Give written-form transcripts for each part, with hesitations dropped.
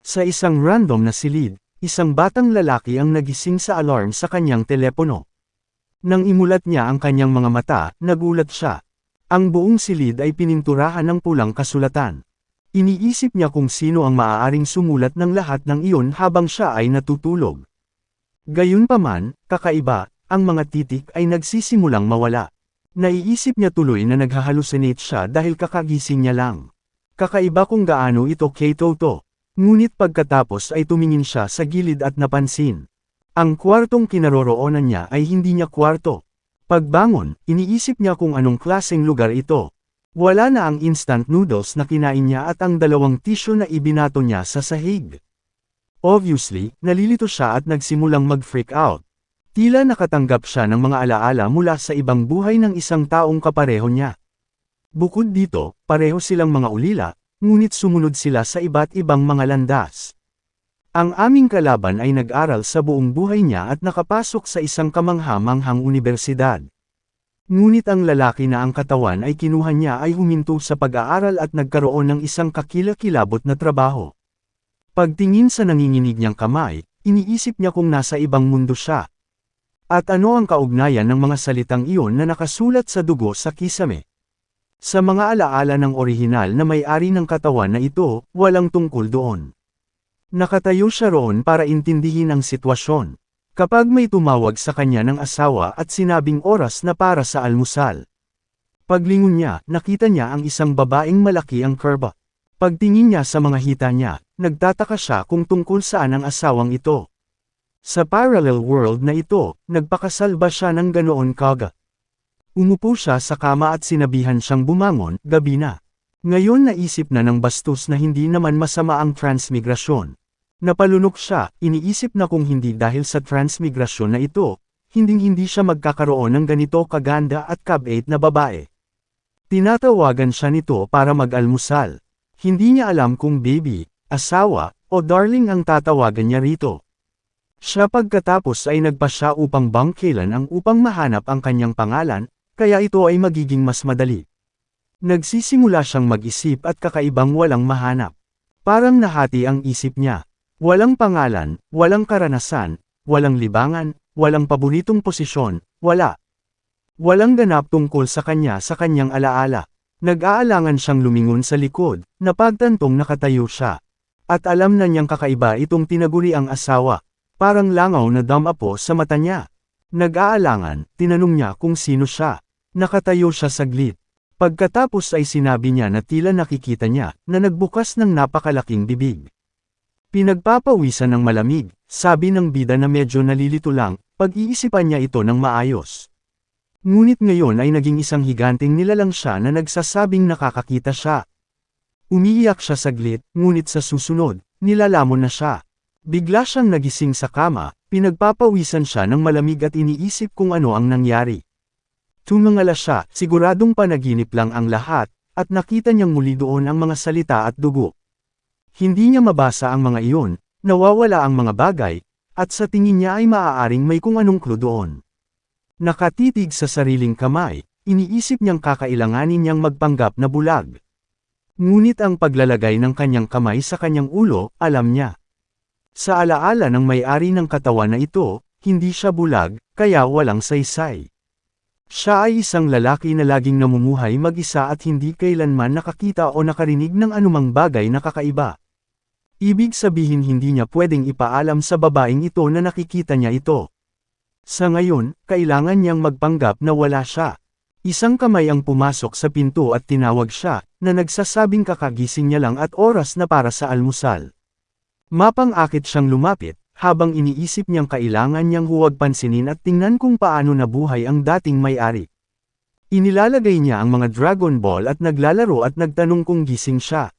Sa isang random na silid, isang batang lalaki ang nagising sa alarm sa kanyang telepono. Nang imulat niya ang kanyang mga mata, nagulat siya. Ang buong silid ay pininturahan ng pulang kasulatan. Iniisip niya kung sino ang maaaring sumulat ng lahat ng iyon habang siya ay natutulog. Gayunpaman, kakaiba, ang mga titik ay nagsisimulang mawala. Naiisip niya tuloy na naghahalusinate siya dahil kakagising niya lang. Kakaiba kung gaano ito kay Toto. Ngunit pagkatapos ay tumingin siya sa gilid at napansin. Ang kwartong kinaroroonan niya ay hindi niya kwarto. Pagbangon, iniisip niya kung anong klaseng lugar ito. Wala na ang instant noodles na kinain niya at ang dalawang tissue na ibinato niya sa sahig. Obviously, nalilito siya at nagsimulang mag-freak out. Tila nakatanggap siya ng mga alaala mula sa ibang buhay ng isang taong kapareho niya. Bukod dito, pareho silang mga ulila, ngunit sumunod sila sa iba't ibang mga landas. Ang aming kalaban ay nag-aral sa buong buhay niya at nakapasok sa isang kamangha-manghang unibersidad. Ngunit ang lalaki na ang katawan ay kinuha niya ay huminto sa pag-aaral at nagkaroon ng isang kakilakilabot na trabaho. Pagtingin sa nanginginig niyang kamay, iniisip niya kung nasa ibang mundo siya. At ano ang kaugnayan ng mga salitang iyon na nakasulat sa dugo sa kisame? Sa mga alaala ng orihinal na may-ari ng katawan na ito, walang tungkol doon. Nakatayo siya roon para intindihin ang sitwasyon. Kapag may tumawag sa kanya ng asawa at sinabing oras na para sa almusal. Paglingon niya, nakita niya ang isang babaeng malaki ang kurba. Pagtingin niya sa mga hita niya, nagtataka siya kung tungkol saan ang asawang ito. Sa parallel world na ito, nagpakasal ba siya ng ganoon kaga? Umupo siya sa kama at sinabihan siyang bumangon, gabi na. Ngayon naisip na ng bastos na hindi naman masama ang transmigrasyon. Napalunok siya, iniisip na kung hindi dahil sa transmigrasyon na ito, hinding-hindi siya magkakaroon ng ganito kaganda at kabait na babae. Tinatawagan siya nito para mag-almusal. Hindi niya alam kung baby, asawa, o darling ang tatawagan niya rito. Siya pagkatapos ay nagpasya upang bangkilan ang upang mahanap ang kanyang pangalan, kaya ito ay magiging mas madali. Nagsisimula siyang mag-isip at kakaibang walang mahanap. Parang nahati ang isip niya. Walang pangalan, walang karanasan, walang libangan, walang paboritong posisyon, wala. Walang ganap tungkol sa kanyang alaala. Nag-aalangan siyang lumingon sa likod, napagtantong nakatayo siya. At alam na niyang kakaiba itong tinaguri ang asawa. Parang langaw na damapo sa mata niya. Nag-aalangan, tinanong niya kung sino siya. Nakatayo siya saglit. Pagkatapos ay sinabi niya na tila nakikita niya, na nagbukas ng napakalaking bibig. Pinagpapawisan ng malamig, sabi ng bida na medyo nalilito lang, pag-iisipan niya ito ng maayos. Ngunit ngayon ay naging isang higanting nilalang siya na nagsasabing nakakakita siya. Umiiyak siya saglit, ngunit sa susunod, nilalamon na siya. Bigla siyang nagising sa kama, pinagpapawisan siya ng malamig at iniisip kung ano ang nangyari. Tumangala siya, siguradong panaginip lang ang lahat, at nakita niyang muli doon ang mga salita at dugo. Hindi niya mabasa ang mga iyon, nawawala ang mga bagay, at sa tingin niya ay maaaring may kung anong clue doon. Nakatitig sa sariling kamay, iniisip niyang kakailanganin niyang magpanggap na bulag. Ngunit ang paglalagay ng kanyang kamay sa kanyang ulo, alam niya. Sa alaala ng may-ari ng katawan na ito, hindi siya bulag, kaya walang saysay. Siya ay isang lalaki na laging namumuhay mag-isa at hindi kailanman nakakita o nakarinig ng anumang bagay na kakaiba. Ibig sabihin hindi niya pwedeng ipaalam sa babaeng ito na nakikita niya ito. Sa ngayon, kailangan niyang magpanggap na wala siya. Isang kamay ang pumasok sa pinto at tinawag siya, na nagsasabing kakagising niya lang at oras na para sa almusal. Mapang-akit siyang lumapit, habang iniisip niyang kailangan niyang huwag pansinin at tingnan kung paano nabuhay ang dating may-ari. Inilalagay niya ang mga Dragon Ball at naglalaro at nagtanong kung gising siya.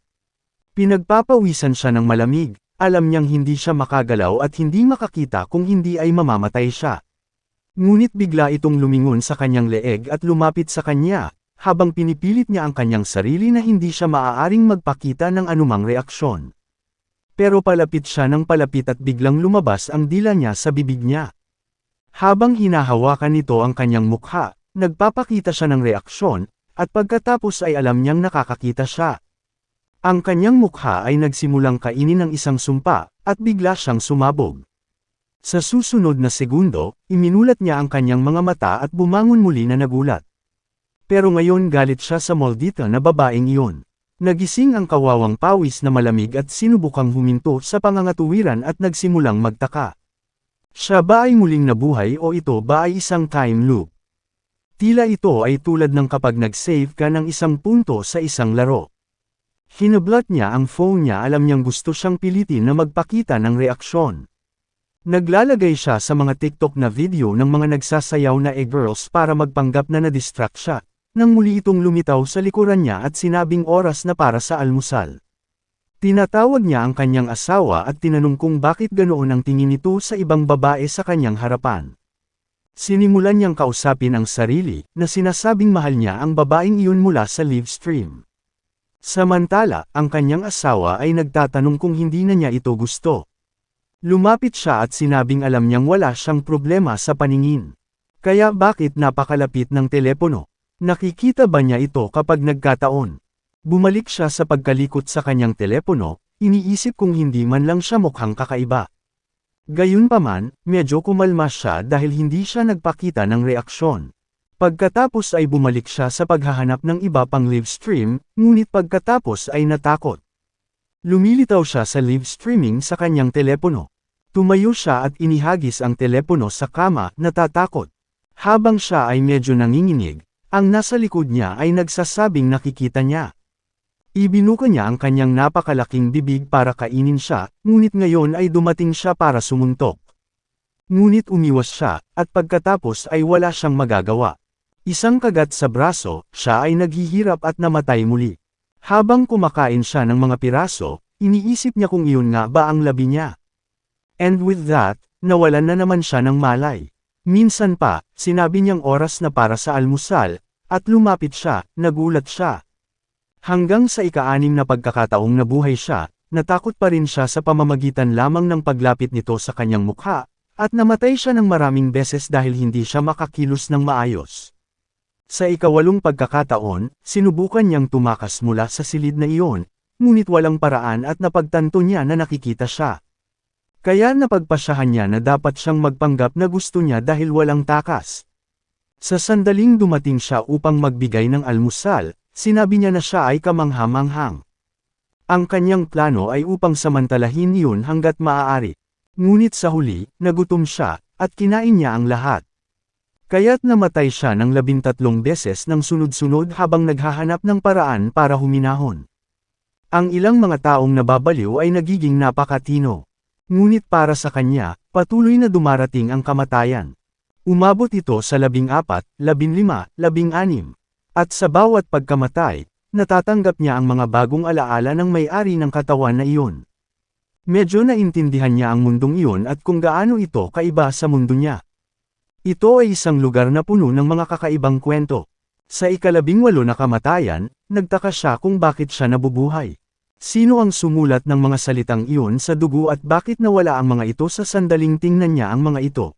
Pinagpapawisan siya ng malamig, alam niyang hindi siya makagalaw at hindi makakita kung hindi ay mamamatay siya. Ngunit bigla itong lumingon sa kanyang leeg at lumapit sa kanya, habang pinipilit niya ang kanyang sarili na hindi siya maaaring magpakita ng anumang reaksyon. Pero palapit siya ng palapit at biglang lumabas ang dila niya sa bibig niya. Habang hinahawakan nito ang kanyang mukha, nagpapakita siya ng reaksyon, at pagkatapos ay alam niyang nakakakita siya. Ang kanyang mukha ay nagsimulang kainin ng isang sumpa, at bigla siyang sumabog. Sa susunod na segundo, iminulat niya ang kanyang mga mata at bumangon muli na nagulat. Pero ngayon galit siya sa maldita na babaeng iyon. Nagising ang kawawang pawis na malamig at sinubukang huminto sa pangangatuwiran at nagsimulang magtaka. Siya ba ay muling nabuhay o ito ba ay isang time loop? Tila ito ay tulad ng kapag nag-save ka ng isang punto sa isang laro. Hinablat niya ang phone niya, alam niyang gusto siyang pilitin na magpakita ng reaksyon. Naglalagay siya sa mga TikTok na video ng mga nagsasayaw na e-girls para magpanggap na na-distract siya, nang muli itong lumitaw sa likuran niya at sinabing oras na para sa almusal. Tinatawag niya ang kanyang asawa at tinanong kung bakit ganoon ang tingin nito sa ibang babae sa kanyang harapan. Sinimulan niyang kausapin ang sarili, na sinasabing mahal niya ang babaeng iyon mula sa live stream. Samantala, ang kanyang asawa ay nagtatanong kung hindi na niya ito gusto. Lumapit siya at sinabing alam niyang wala siyang problema sa paningin. Kaya bakit napakalapit ng telepono? Nakikita ba niya ito kapag nagkataon? Bumalik siya sa pagkalikot sa kanyang telepono, iniisip kung hindi man lang siya mukhang kakaiba. Gayunpaman, medyo kumalma siya dahil hindi siya nagpakita ng reaksyon. Pagkatapos ay bumalik siya sa paghahanap ng iba pang live stream, ngunit pagkatapos ay natakot. Lumilitaw siya sa live streaming sa kanyang telepono. Tumayo siya at inihagis ang telepono sa kama, natatakot. Habang siya ay medyo nanginginig, ang nasa likod niya ay nagsasabing nakikita niya. Ibinuka niya ang kanyang napakalaking bibig para kainin siya, ngunit ngayon ay dumating siya para sumuntok. Ngunit umiwas siya, at pagkatapos ay wala siyang magagawa. Isang kagat sa braso, siya ay naghihirap at namatay muli. Habang kumakain siya ng mga piraso, iniisip niya kung iyon nga ba ang labi niya. And with that, nawalan na naman siya ng malay. Minsan pa, sinabi niyang oras na para sa almusal, at lumapit siya, nagulat siya. Hanggang sa ika-6 na pagkakataong nabuhay siya, natakot pa rin siya sa pamamagitan lamang ng paglapit nito sa kanyang mukha, at namatay siya ng maraming beses dahil hindi siya makakilos ng maayos. Sa ika-8 pagkakataon, sinubukan niyang tumakas mula sa silid na iyon, ngunit walang paraan at napagtanto niya na nakikita siya. Kaya napagpasyahan niya na dapat siyang magpanggap na gusto niya dahil walang takas. Sa sandaling dumating siya upang magbigay ng almusal, sinabi niya na siya ay kamangha-manghang. Ang kanyang plano ay upang samantalahin iyon hanggat maaari. Ngunit sa huli, nagutom siya, at kinain niya ang lahat. Kaya't namatay siya ng 13 beses ng sunod-sunod habang naghahanap ng paraan para huminahon. Ang ilang mga taong nababaliw ay nagiging napakatino. Ngunit para sa kanya, patuloy na dumarating ang kamatayan. Umabot ito sa 14, 15, 16. At sa bawat pagkamatay, natatanggap niya ang mga bagong alaala ng may-ari ng katawan na iyon. Medyo naintindihan niya ang mundong iyon at kung gaano ito kaiba sa mundo niya. Ito ay isang lugar na puno ng mga kakaibang kwento. Sa ika-18 na kamatayan, nagtaka siya kung bakit siya nabubuhay. Sino ang sumulat ng mga salitang iyon sa dugo at bakit nawala ang mga ito sa sandaling tingnan niya ang mga ito.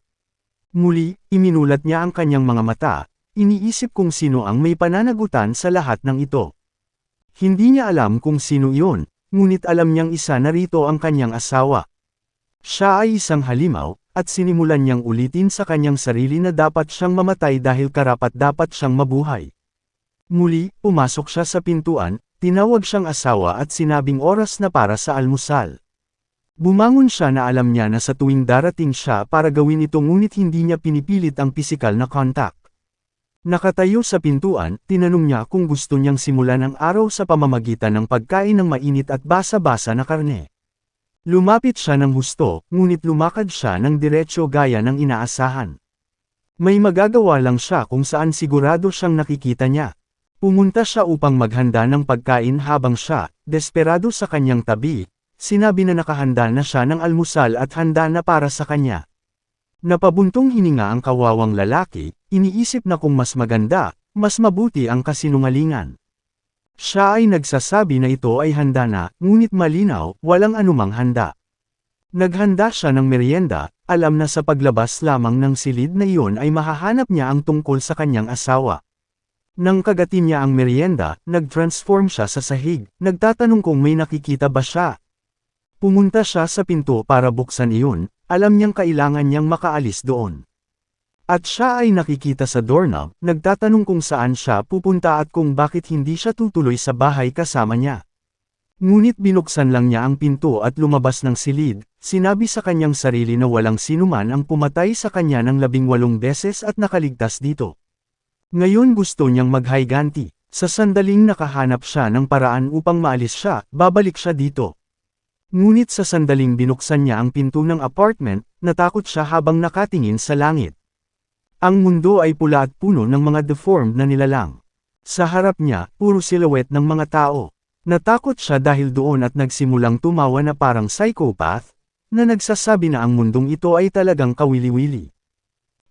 Muli, iminulat niya ang kanyang mga mata, iniisip kung sino ang may pananagutan sa lahat ng ito. Hindi niya alam kung sino iyon, ngunit alam niyang isa na rito ang kanyang asawa. Siya ay isang halimaw, at sinimulan niyang ulitin sa kanyang sarili na dapat siyang mamatay dahil karapat-dapat siyang mabuhay. Muli, pumasok siya sa pintuan, tinawag siyang asawa at sinabing oras na para sa almusal. Bumangon siya na alam niya na sa tuwing darating siya para gawin ito ngunit hindi niya pinipilit ang pisikal na contact. Nakatayo sa pintuan, tinanong niya kung gusto niyang simulan ang araw sa pamamagitan ng pagkain ng mainit at basa-basa na karne. Lumapit siya ng husto, ngunit lumakad siya ng diretsyo gaya ng inaasahan. May magagawa lang siya kung saan sigurado siyang nakikita niya. Pumunta siya upang maghanda ng pagkain habang siya, desperado sa kanyang tabi, sinabi na nakahanda na siya ng almusal at handa na para sa kanya. Napabuntong hininga ang kawawang lalaki, iniisip na kung mas maganda, mas mabuti ang kasinungalingan. Siya ay nagsasabi na ito ay handa na, ngunit malinaw, walang anumang handa. Naghanda siya ng merienda, alam na sa paglabas lamang ng silid na iyon ay mahahanap niya ang tungkol sa kanyang asawa. Nang kagatin niya ang merienda, nag-transform siya sa sahig, nagtatanong kung may nakikita ba siya. Pumunta siya sa pinto para buksan iyon, alam niyang kailangan niyang makaalis doon. At siya ay nakikita sa doorknob, nagtatanong kung saan siya pupunta at kung bakit hindi siya tutuloy sa bahay kasama niya. Ngunit binuksan lang niya ang pinto at lumabas ng silid, sinabi sa kanyang sarili na walang sinuman ang pumatay sa kanya ng 18 beses at nakaligtas dito. Ngayon gusto niyang maghayganti. Sa sandaling nakahanap siya ng paraan upang maalis siya, babalik siya dito. Ngunit sa sandaling binuksan niya ang pinto ng apartment, natakot siya habang nakatingin sa langit. Ang mundo ay pula at puno ng mga deformed na nilalang. Sa harap niya, puro silhouette ng mga tao. Natakot siya dahil doon at nagsimulang tumawa na parang psychopath, na nagsasabi na ang mundong ito ay talagang kawili-wili.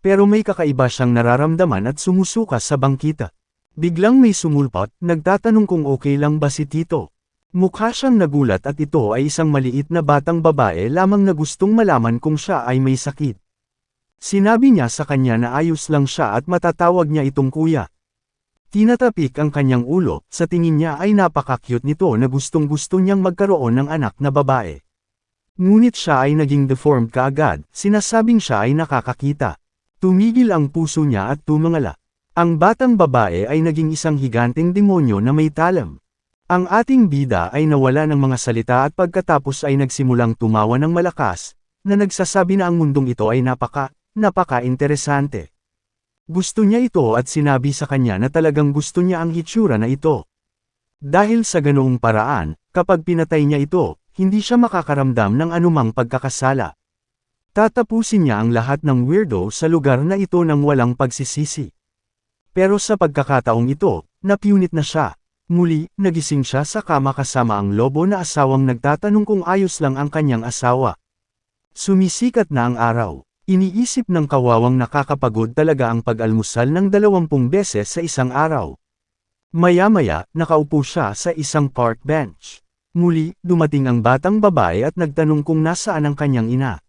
Pero may kakaiba siyang nararamdaman at sumusuka sa bangkita. Biglang may sumulpot, nagtatanong kung okay lang ba si Tito. Mukha siyang nagulat at ito ay isang maliit na batang babae lamang na gustong malaman kung siya ay may sakit. Sinabi niya sa kanya na ayos lang siya at matatawag niya itong kuya. Tinatapik ang kanyang ulo, sa tingin niya ay napaka-cute nito na gustong-gusto niyang magkaroon ng anak na babae. Ngunit siya ay naging deformed kaagad, sinasabing siya ay nakakakita. Tumigil ang puso niya at tumangala. Ang batang babae ay naging isang higanteng demonyo na may talam. Ang ating bida ay nawala ng mga salita at pagkatapos ay nagsimulang tumawa ng malakas, na nagsasabi na ang mundong ito ay napaka-interesante. Gusto niya ito at sinabi sa kanya na talagang gusto niya ang hitsura na ito. Dahil sa ganoong paraan, kapag pinatay niya ito, hindi siya makakaramdam ng anumang pagkakasala. Tatapusin niya ang lahat ng weirdo sa lugar na ito nang walang pagsisisi. Pero sa pagkakataong ito, napunit na siya. Muli, nagising siya sa kama kasama ang lobo na asawang nagtatanong kung ayos lang ang kanyang asawa. Sumisikat na ang araw. Iniisip ng kawawang nakakapagod talaga ang pag-almusal ng 20 beses sa isang araw. Maya-maya, nakaupo siya sa isang park bench. Muli, dumating ang batang babae at nagtanong kung nasaan ang kanyang ina.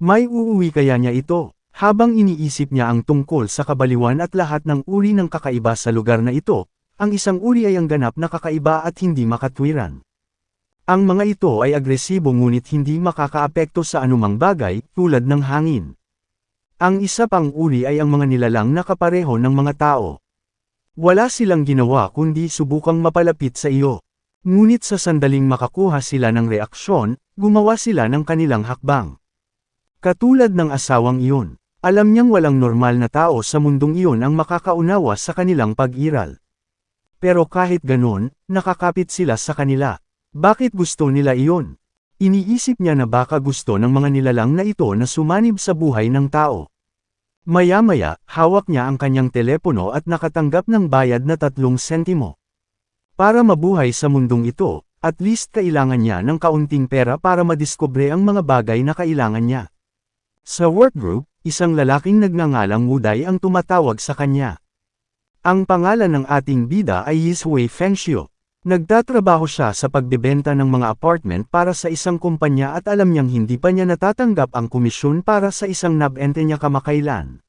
May uuwi kaya niya ito, habang iniisip niya ang tungkol sa kabaliwan at lahat ng uri ng kakaiba sa lugar na ito, ang isang uri ay ang ganap na kakaiba at hindi makatwiran. Ang mga ito ay agresibo ngunit hindi makakaapekto sa anumang bagay, tulad ng hangin. Ang isa pang uri ay ang mga nilalang na kapareho ng mga tao. Wala silang ginawa kundi subukang mapalapit sa iyo. Ngunit sa sandaling makakuha sila ng reaksyon, gumawa sila ng kanilang hakbang. Katulad ng asawang iyon, alam niyang walang normal na tao sa mundong iyon ang makakaunawa sa kanilang pag-iral. Pero kahit ganon, nakakapit sila sa kanila. Bakit gusto nila iyon? Iniisip niya na baka gusto ng mga nilalang na ito na sumanib sa buhay ng tao. Maya-maya, hawak niya ang kanyang telepono at nakatanggap ng bayad na 3 sentimo. Para mabuhay sa mundong ito, at least kailangan niya ng kaunting pera para madiskubre ang mga bagay na kailangan niya. Sa workgroup, isang lalaking nagngangalang Wuday ang tumatawag sa kanya. Ang pangalan ng ating bida ay Yishui Fengxiu. Nagtatrabaho siya sa pagbebenta ng mga apartment para sa isang kumpanya at alam niyang hindi pa niya natatanggap ang komisyon para sa isang nabente niya kamakailan.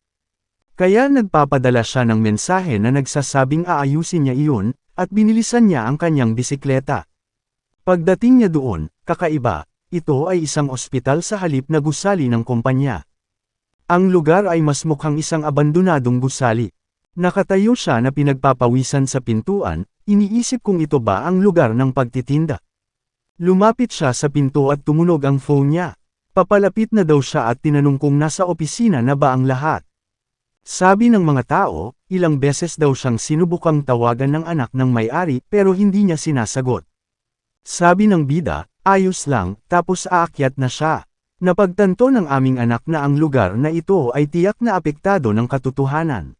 Kaya nagpapadala siya ng mensahe na nagsasabing aayusin niya iyon, at binilisan niya ang kanyang bisikleta. Pagdating niya doon, kakaiba. Ito ay isang ospital sa halip na gusali ng kumpanya. Ang lugar ay mas mukhang isang abandonadong gusali. Nakatayo siya na pinagpapawisan sa pintuan, iniisip kung ito ba ang lugar ng pagtitinda. Lumapit siya sa pinto at tumunog ang phone niya. Papalapit na daw siya at tinanong kung nasa opisina na ba ang lahat. Sabi ng mga tao, ilang beses daw siyang sinubukang tawagan ng anak ng may-ari pero hindi niya sinasagot. Sabi ng bida, ayos lang, tapos aakyat na siya. Napagtanto ng aming anak na ang lugar na ito ay tiyak na apektado ng katotohanan.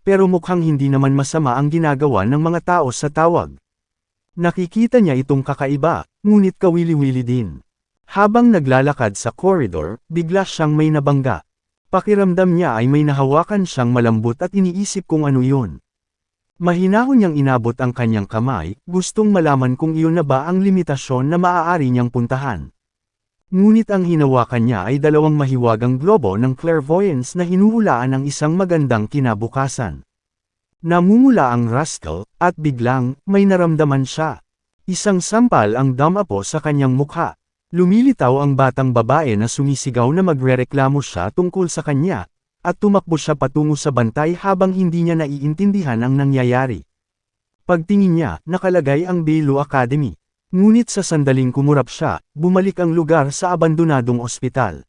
Pero mukhang hindi naman masama ang ginagawa ng mga tao sa tawag. Nakikita niya itong kakaiba, ngunit kawili-wili din. Habang naglalakad sa koridor, bigla siyang may nabangga. Pakiramdam niya ay may nahawakan siyang malambot at iniisip kung ano yun. Mahinahon niyang inabot ang kanyang kamay, gustong malaman kung iyon na ba ang limitasyon na maaari niyang puntahan. Ngunit ang hinawakan niya ay 2 mahiwagang globo ng clairvoyance na hinuhulaan ng isang magandang kinabukasan. Namumula ang rascal, at biglang, may naramdaman siya. Isang sampal ang damapo sa kanyang mukha. Lumilitaw ang batang babae na sumisigaw na magrereklamo siya tungkol sa kanya, at tumakbo siya patungo sa bantay habang hindi niya naiintindihan ang nangyayari. Pagtingin niya, nakalagay ang Bailu Academy. Ngunit sa sandaling kumurap siya, bumalik ang lugar sa abandonadong ospital.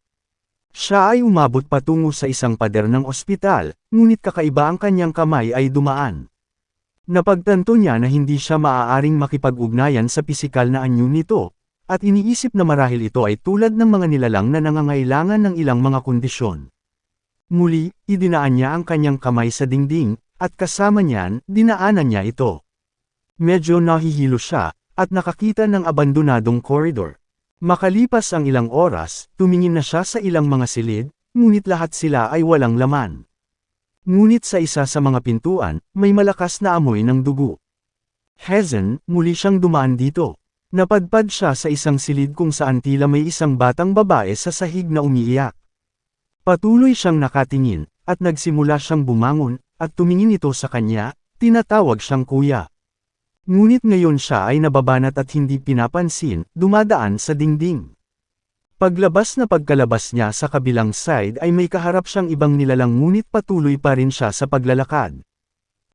Siya ay umabot patungo sa isang pader ng ospital, ngunit kakaiba ang kanyang kamay ay dumaan. Napagtanto niya na hindi siya maaaring makipag-ugnayan sa pisikal na anyo nito, at iniisip na marahil ito ay tulad ng mga nilalang na nangangailangan ng ilang mga kondisyon. Muli, idinaan niya ang kanyang kamay sa dingding, at kasama niyan, dinaanan niya ito. Medyo nahihilo siya, at nakakita ng abandonadong koridor. Makalipas ang ilang oras, tumingin na siya sa ilang mga silid, ngunit lahat sila ay walang laman. Ngunit sa isa sa mga pintuan, may malakas na amoy ng dugo. Hazen, muli siyang dumaan dito. Napadpad siya sa isang silid kung saan tila may isang batang babae sa sahig na umiiyak. Patuloy siyang nakatingin, at nagsimula siyang bumangon, at tumingin ito sa kanya, tinatawag siyang kuya. Ngunit ngayon siya ay nababanat at hindi pinapansin, dumadaan sa dingding. Paglabas na pagkalabas niya sa kabilang side ay may kaharap siyang ibang nilalang ngunit patuloy pa rin siya sa paglalakad.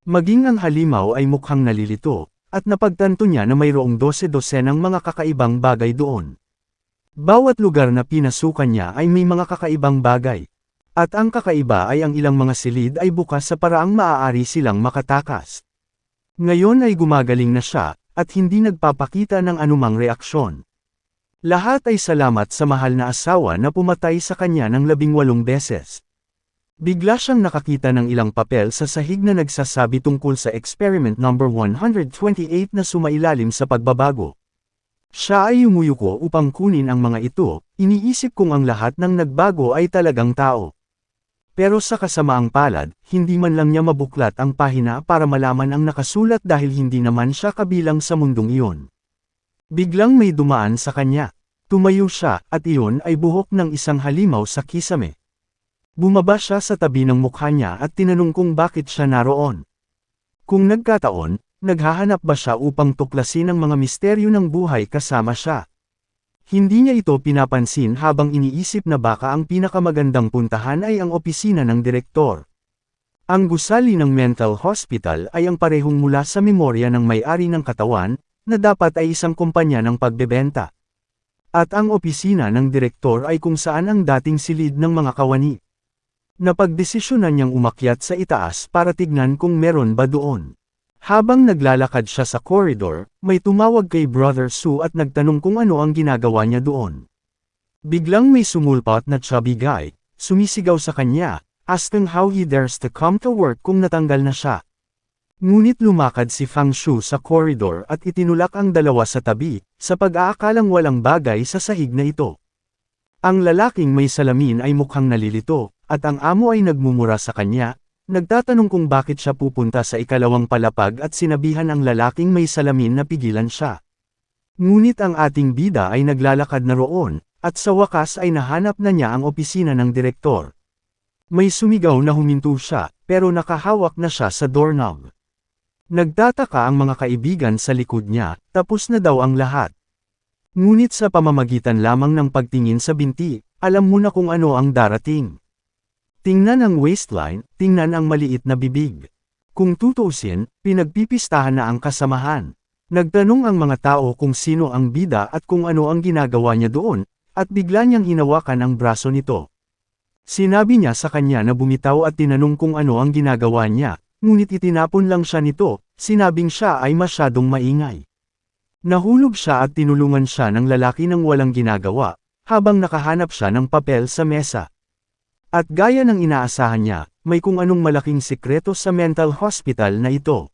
Maging ang halimaw ay mukhang nalilito, at napagtanto niya na mayroong 12-12 ng mga kakaibang bagay doon. Bawat lugar na pinasukan niya ay may mga kakaibang bagay. At ang kakaiba ay ang ilang mga silid ay bukas sa paraang maaari silang makatakas. Ngayon ay gumagaling na siya, at hindi nagpapakita ng anumang reaksyon. Lahat ay salamat sa mahal na asawa na pumatay sa kanya ng 18 beses. Bigla siyang nakakita ng ilang papel sa sahig na nagsasabi tungkol sa experiment number 128 na sumailalim sa pagbabago. Siya ay umuyuko upang kunin ang mga ito, iniisip kong ang lahat ng nagbago ay talagang tao. Pero sa kasamaang palad, hindi man lang niya mabuklat ang pahina para malaman ang nakasulat dahil hindi naman siya kabilang sa mundong iyon. Biglang may dumaan sa kanya. Tumayo siya, at iyon ay buhok ng isang halimaw sa kisame. Bumaba siya sa tabi ng mukha niya at tinanong kung bakit siya naroon. Kung nagkataon, naghahanap ba siya upang tuklasin ang mga misteryo ng buhay kasama siya? Hindi niya ito pinapansin habang iniisip na baka ang pinakamagandang puntahan ay ang opisina ng direktor. Ang gusali ng mental hospital ay ang parehong mula sa memorya ng may-ari ng katawan, na dapat ay isang kumpanya ng pagbebenta. At ang opisina ng direktor ay kung saan ang dating silid ng mga kawani. Napagdesisyonan niyang umakyat sa itaas para tignan kung meron ba doon. Habang naglalakad siya sa koridor, may tumawag kay Brother Sue at nagtanong kung ano ang ginagawa niya doon. Biglang may sumulpot na chubby guy, sumisigaw sa kanya, asking how he dares to come to work kung natanggal na siya. Ngunit lumakad si Fang Shu sa koridor at itinulak ang dalawa sa tabi, sa pag-aakalang walang bagay sa sahig na ito. Ang lalaking may salamin ay mukhang nalilito, at ang amo ay nagmumura sa kanya, nagtatanong kung bakit siya pupunta sa ikalawang palapag at sinabihan ang lalaking may salamin na pigilan siya. Ngunit ang ating bida ay naglalakad na roon, at sa wakas ay nahanap na niya ang opisina ng direktor. May sumigaw na huminto siya, pero nakahawak na siya sa doorknob. Nagtataka ang mga kaibigan sa likod niya, tapos na daw ang lahat. Ngunit sa pamamagitan lamang ng pagtingin sa binti, alam mo na kung ano ang darating. Tingnan ang waistline, tingnan ang maliit na bibig. Kung tutuusin, pinagpipistahan na ang kasamahan. Nagtanong ang mga tao kung sino ang bida at kung ano ang ginagawa niya doon, at bigla niyang hinawakan ang braso nito. Sinabi niya sa kanya na bumitaw at tinanong kung ano ang ginagawa niya, ngunit itinapon lang siya nito, sinabing siya ay masyadong maingay. Nahulog siya at tinulungan siya ng lalaki ng walang ginagawa, habang nakahanap siya ng papel sa mesa. At gaya ng inaasahan niya, may kung anong malaking sikreto sa mental hospital na ito.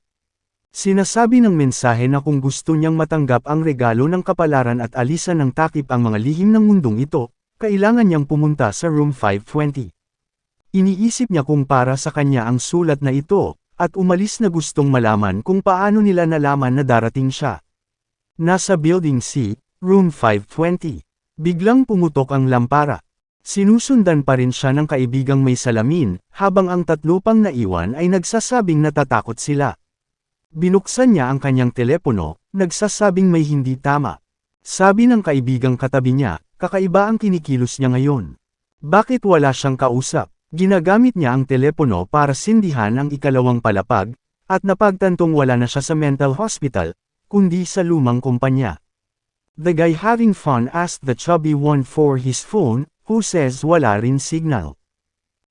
Sinasabi ng mensahe na kung gusto niyang matanggap ang regalo ng kapalaran at alisan ng takip ang mga lihim ng mundong ito, kailangan niyang pumunta sa room 520. Iniisip niya kung para sa kanya ang sulat na ito, at umalis na gustong malaman kung paano nila nalaman na darating siya. Nasa Building C, room 520. Biglang pumutok ang lampara. Sinusundan pa rin siya ng kaibigang may salamin, habang ang tatlo pang naiwan ay nagsasabing natatakot sila. Binuksan niya ang kanyang telepono, nagsasabing may hindi tama. Sabi ng kaibigang katabi niya, kakaiba ang kinikilos niya ngayon. Bakit wala siyang kausap? Ginagamit niya ang telepono para sindihan ang ikalawang palapag, at napagtantong wala na siya sa mental hospital, kundi sa lumang kumpanya. The guy having fun asked the chubby one for his phone, who says wala rin signal.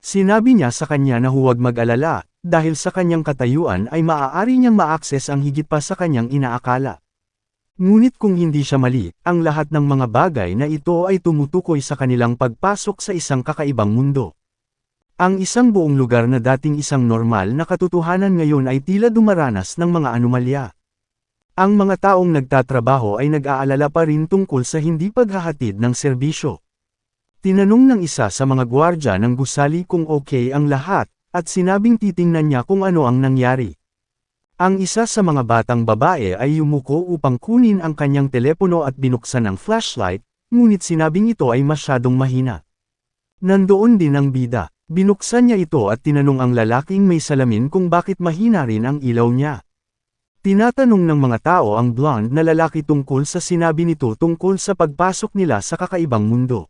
Sinabi niya sa kanya na huwag mag-alala, dahil sa kanyang katayuan ay maaari niyang ma-access ang higit pa sa kanyang inaakala. Ngunit kung hindi siya mali, ang lahat ng mga bagay na ito ay tumutukoy sa kanilang pagpasok sa isang kakaibang mundo. Ang isang buong lugar na dating isang normal na katotohanan ngayon ay tila dumaranas ng mga anomalya. Ang mga taong nagtatrabaho ay nag-aalala pa rin tungkol sa hindi paghahatid ng serbisyo. Tinanong ng isa sa mga gwardya ng gusali kung okay ang lahat, at sinabing titingnan niya kung ano ang nangyari. Ang isa sa mga batang babae ay yumuko upang kunin ang kanyang telepono at binuksan ang flashlight, ngunit sinabing ito ay masyadong mahina. Nandoon din ang bida. Binuksan niya ito at tinanong ang lalaking may salamin kung bakit mahina rin ang ilaw niya. Tinatanong ng mga tao ang blonde na lalaki tungkol sa sinabi nito tungkol sa pagpasok nila sa kakaibang mundo.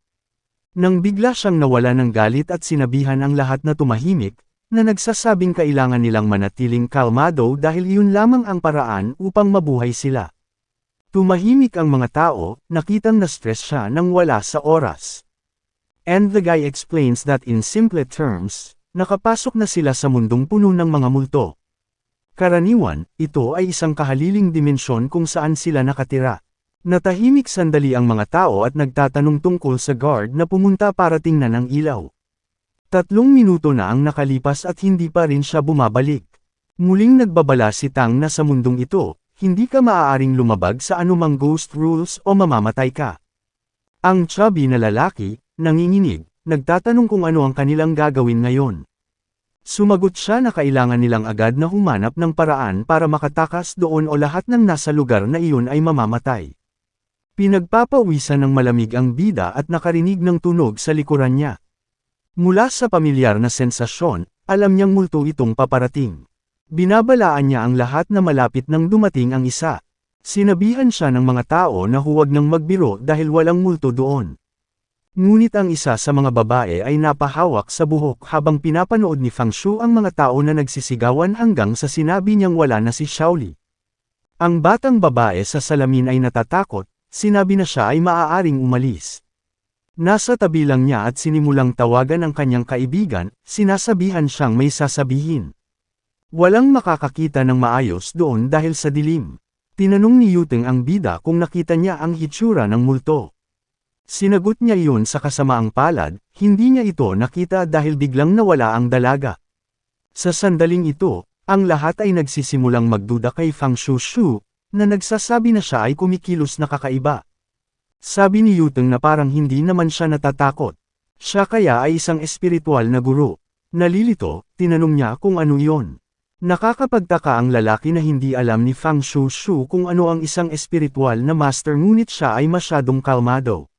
Nang bigla siyang nawala ng galit at sinabihan ang lahat na tumahimik, na nagsasabing kailangan nilang manatiling kalmado dahil iyon lamang ang paraan upang mabuhay sila. Tumahimik ang mga tao, nakitang na-stress siya nang wala sa oras. And the guy explains that in simple terms, nakapasok na sila sa mundong puno ng mga multo. Karaniwan, ito ay isang kahaliling dimensyon kung saan sila nakatira. Natahimik sandali ang mga tao at nagtatanong tungkol sa guard na pumunta para tingnan ang ilaw. 3 minuto na ang nakalipas at hindi pa rin siya bumabalik. Muling nagbabala si Tang na sa mundong ito, hindi ka maaaring lumabag sa anumang ghost rules o mamamatay ka. Ang chubby na lalaki, nanginginig, nagtatanong kung ano ang kanilang gagawin ngayon. Sumagot siya na kailangan nilang agad na humanap ng paraan para makatakas doon o lahat ng nasa lugar na iyon ay mamamatay. Pinagpapawisan ng malamig ang bida at nakarinig ng tunog sa likuran niya. Mula sa pamilyar na sensasyon, alam niyang multo itong paparating. Binabalaan niya ang lahat na malapit nang dumating ang isa. Sinabihan siya ng mga tao na huwag nang magbiro dahil walang multo doon. Ngunit ang isa sa mga babae ay napahawak sa buhok habang pinapanood ni Fang Shu ang mga tao na nagsisigawan hanggang sa sinabi niyang wala na si Shaoli. Ang batang babae sa salamin ay natatakot, sinabi na siya ay maaaring umalis. Nasa tabi lang niya at sinimulang tawagan ang kanyang kaibigan, sinasabihan siyang may sasabihin. Walang makakakita ng maayos doon dahil sa dilim. Tinanong ni Yuteng ang bida kung nakita niya ang hitsura ng multo. Sinagot niya iyon sa kasamaang palad, hindi niya ito nakita dahil biglang nawala ang dalaga. Sa sandaling ito, ang lahat ay nagsisimulang magduda kay Fang Shu, na nagsasabi na siya ay kumikilos na kakaiba. Sabi ni Yuteng na parang hindi naman siya natatakot. Siya kaya ay isang espiritual na guro. Nalilito, tinanong niya kung ano iyon. Nakakapagtaka ang lalaki na hindi alam ni Fang Shu kung ano ang isang espiritual na master ngunit siya ay masyadong kalmado.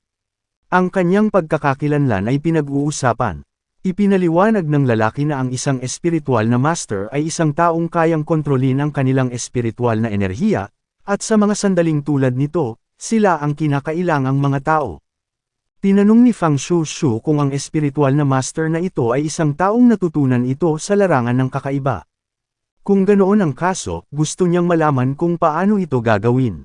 Ang kanyang pagkakakilanlan ay pinag-uusapan. Ipinaliwanag ng lalaki na ang isang espiritual na master ay isang taong kayang kontrolin ang kanilang espiritual na enerhiya, at sa mga sandaling tulad nito, sila ang kinakailangang mga tao. Tinanong ni Fang Shu kung ang espiritual na master na ito ay isang taong natutunan ito sa larangan ng kakaiba. Kung ganoon ang kaso, gusto niyang malaman kung paano ito gagawin.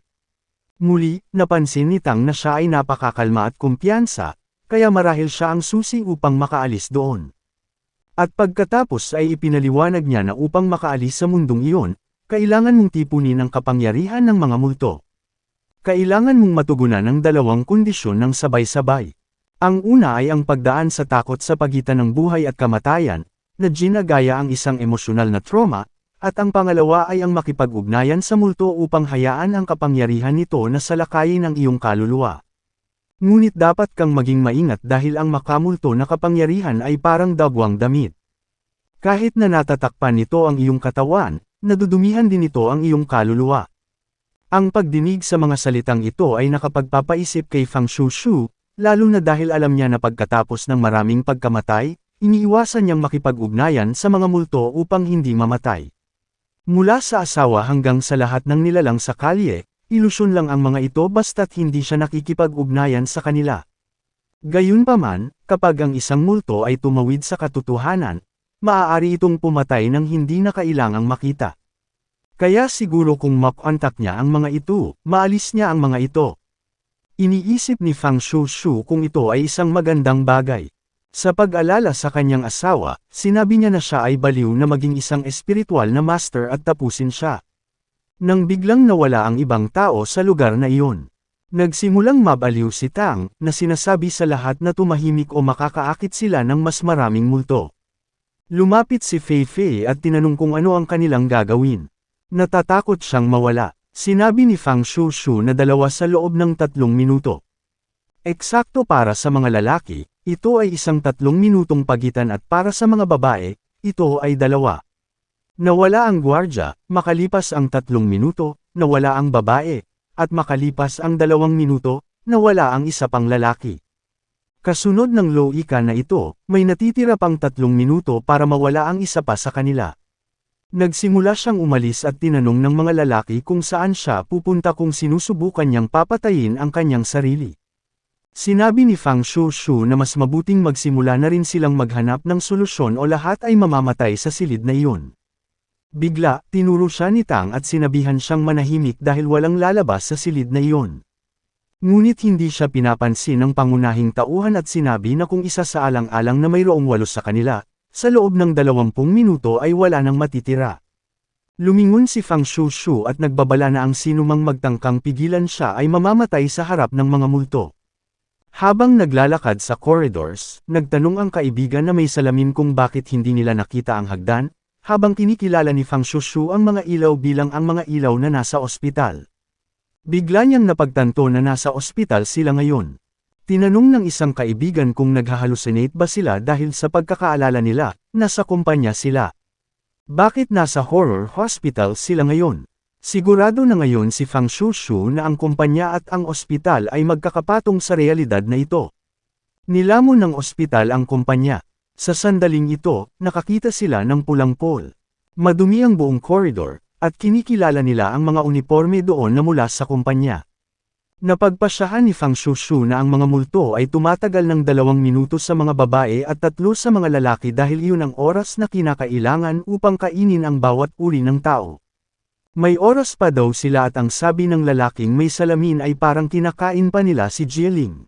Muli, napansin ni Tang na siya ay napakakalma at kumpiyansa, kaya marahil siya ang susi upang makaalis doon. At pagkatapos ay ipinaliwanag niya na upang makaalis sa mundong iyon, kailangan mong tipunin ang kapangyarihan ng mga multo. Kailangan mong matugunan ang 2 kondisyon ng sabay-sabay. Ang una ay ang pagdaan sa takot sa pagitan ng buhay at kamatayan, na ginagaya ang isang emosyonal na trauma, at ang pangalawa ay ang makipag-ugnayan sa multo upang hayaan ang kapangyarihan nito na salakayin ang iyong kaluluwa. Ngunit dapat kang maging maingat dahil ang makamulto na kapangyarihan ay parang dagwang damit. Kahit na natatakpan nito ang iyong katawan, nadudumihan din ito ang iyong kaluluwa. Ang pagdinig sa mga salitang ito ay nakapagpapaisip kay Fang Shu lalo na dahil alam niya na pagkatapos ng maraming pagkamatay, iniiwasan niyang makipag-ugnayan sa mga multo upang hindi mamatay. Mula sa asawa hanggang sa lahat ng nilalang sa kalye, ilusyon lang ang mga ito basta't hindi siya nakikipag-ugnayan sa kanila. Gayunpaman, kapag ang isang multo ay tumawid sa katotohanan, maaari itong pumatay nang hindi na kailangang makita. Kaya siguro kung makontak niya ang mga ito, maalis niya ang mga ito. Iniisip ni Fang Shushu kung ito ay isang magandang bagay. Sa pag-alala sa kanyang asawa, sinabi niya na siya ay baliw na maging isang espiritual na master at tapusin siya. Nang biglang nawala ang ibang tao sa lugar na iyon. Nagsimulang mabaliw si Tang, na sinasabi sa lahat na tumahimik o makakaakit sila ng mas maraming multo. Lumapit si Fei Fei at tinanong kung ano ang kanilang gagawin. Natatakot siyang mawala. Sinabi ni Fang Shushu na 2 sa loob ng 3 minuto. Eksakto para sa mga lalaki, ito ay isang 3 minutong pagitan at para sa mga babae, ito ay 2. Nawala ang gwardya, makalipas ang 3 minuto, nawala ang babae, at makalipas ang 2 minuto, nawala ang isa pang lalaki. Kasunod ng loika na ito, may natitira pang 3 minuto para mawala ang isa pa sa kanila. Nagsimula siyang umalis at tinanong ng mga lalaki kung saan siya pupunta kung sinusubukan niyang papatayin ang kanyang sarili. Sinabi ni Fang Shushu na mas mabuting magsimula na rin silang maghanap ng solusyon o lahat ay mamamatay sa silid na iyon. Bigla, tinuro siya ni Tang at sinabihan siyang manahimik dahil walang lalabas sa silid na iyon. Ngunit hindi siya pinapansin ng pangunahing tauhan at sinabi na kung isa sa alang-alang na mayroong 8 sa kanila, sa loob ng 20 minuto ay wala nang matitira. Lumingon si Fang Shushu at nagbabala na ang sinumang magtangkang pigilan siya ay mamamatay sa harap ng mga multo. Habang naglalakad sa corridors, nagtanong ang kaibigan na may salamin kung bakit hindi nila nakita ang hagdan, habang kinikilala ni Fang Shushu ang mga ilaw bilang ang mga ilaw na nasa ospital. Bigla niyang napagtanto na nasa ospital sila ngayon. Tinanong ng isang kaibigan kung naghahalusinate ba sila dahil sa pagkakaalala nila, nasa kumpanya sila. Bakit nasa horror hospital sila ngayon? Sigurado na ngayon si Fang Shushu na ang kumpanya at ang ospital ay magkakapatong sa realidad na ito. Nilamon ng ospital ang kumpanya. Sa sandaling ito, nakakita sila ng pulang pole. Madumi ang buong corridor, at kinikilala nila ang mga uniforme doon na mula sa kumpanya. Napagpasyahan ni Fang Shushu na ang mga multo ay tumatagal ng 2 minuto sa mga babae at 3 sa mga lalaki dahil iyon ang oras na kinakailangan upang kainin ang bawat uri ng tao. May oras pa daw sila at ang sabi ng lalaking may salamin ay parang kinakain pa nila si Jieling.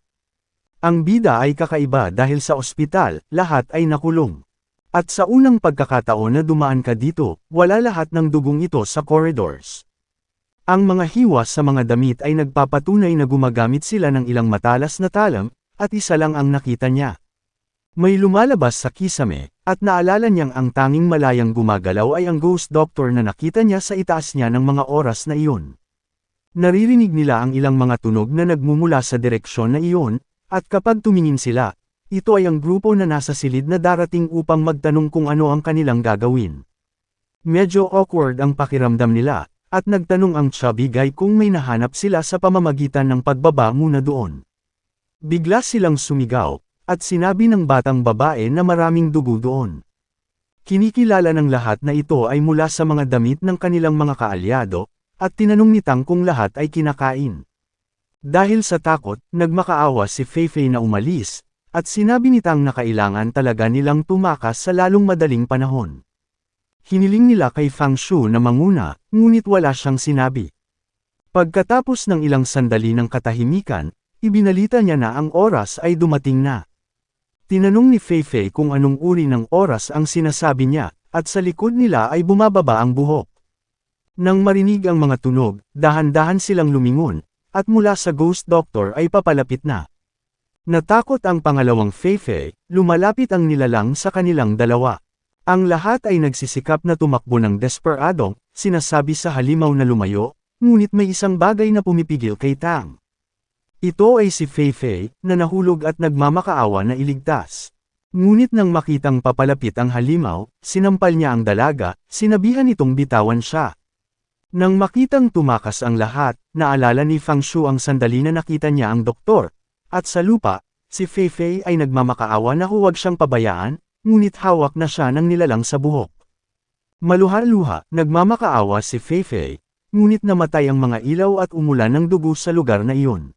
Ang bida ay kakaiba dahil sa ospital, lahat ay nakulong. At sa unang pagkakataon na dumaan ka dito, wala lahat ng dugong ito sa corridors. Ang mga hiwas sa mga damit ay nagpapatunay na gumagamit sila ng ilang matalas na talam, at isa lang ang nakita niya. May lumalabas sa kisame, at naalala niyang ang tanging malayang gumagalaw ay ang ghost doctor na nakita niya sa itaas niya ng mga oras na iyon. Naririnig nila ang ilang mga tunog na nagmumula sa direksyon na iyon, at kapag tumingin sila, ito ay ang grupo na nasa silid na darating upang magtanong kung ano ang kanilang gagawin. Medyo awkward ang pakiramdam nila, at nagtanong ang chubby guy kung may nahanap sila sa pamamagitan ng pagbaba muna doon. Bigla silang sumigaw, at sinabi ng batang babae na maraming dugo doon. Kinikilala ng lahat na ito ay mula sa mga damit ng kanilang mga kaalyado, at tinanong ni Tang kung lahat ay kinakain. Dahil sa takot, nagmakaawa si Fei Fei na umalis, at sinabi ni Tang na kailangan talaga nilang tumakas sa lalong madaling panahon. Hiniling nila kay Fang Shu na manguna, ngunit wala siyang sinabi. Pagkatapos ng ilang sandali ng katahimikan, ibinalita niya na ang oras ay dumating na. Tinanong ni Fei Fei kung anong uri ng oras ang sinasabi niya, at sa likod nila ay bumababa ang buhok. Nang marinig ang mga tunog, dahan-dahan silang lumingon, at mula sa ghost doctor ay papalapit na. Natakot ang pangalawang Fei Fei, lumalapit ang nilalang sa kanilang dalawa. Ang lahat ay nagsisikap na tumakbo ng desperado, sinasabi sa halimaw na lumayo, ngunit may isang bagay na pumipigil kay Tang. Ito ay si Fei Fei, na nahulog at nagmamakaawa na iligtas. Ngunit nang makitang papalapit ang halimaw, sinampal niya ang dalaga, sinabihan itong bitawan siya. Nang makitang tumakas ang lahat, naalala ni Fang Shu ang sandali na nakita niya ang doktor, At sa lupa, si Feifei ay nagmamakaawa na huwag siyang pabayaan, ngunit hawak na siya ng nilalang sa buhok. Maluha-luha, nagmamakaawa si Feifei, ngunit namatay ang mga ilaw at umulan ng dugo sa lugar na iyon.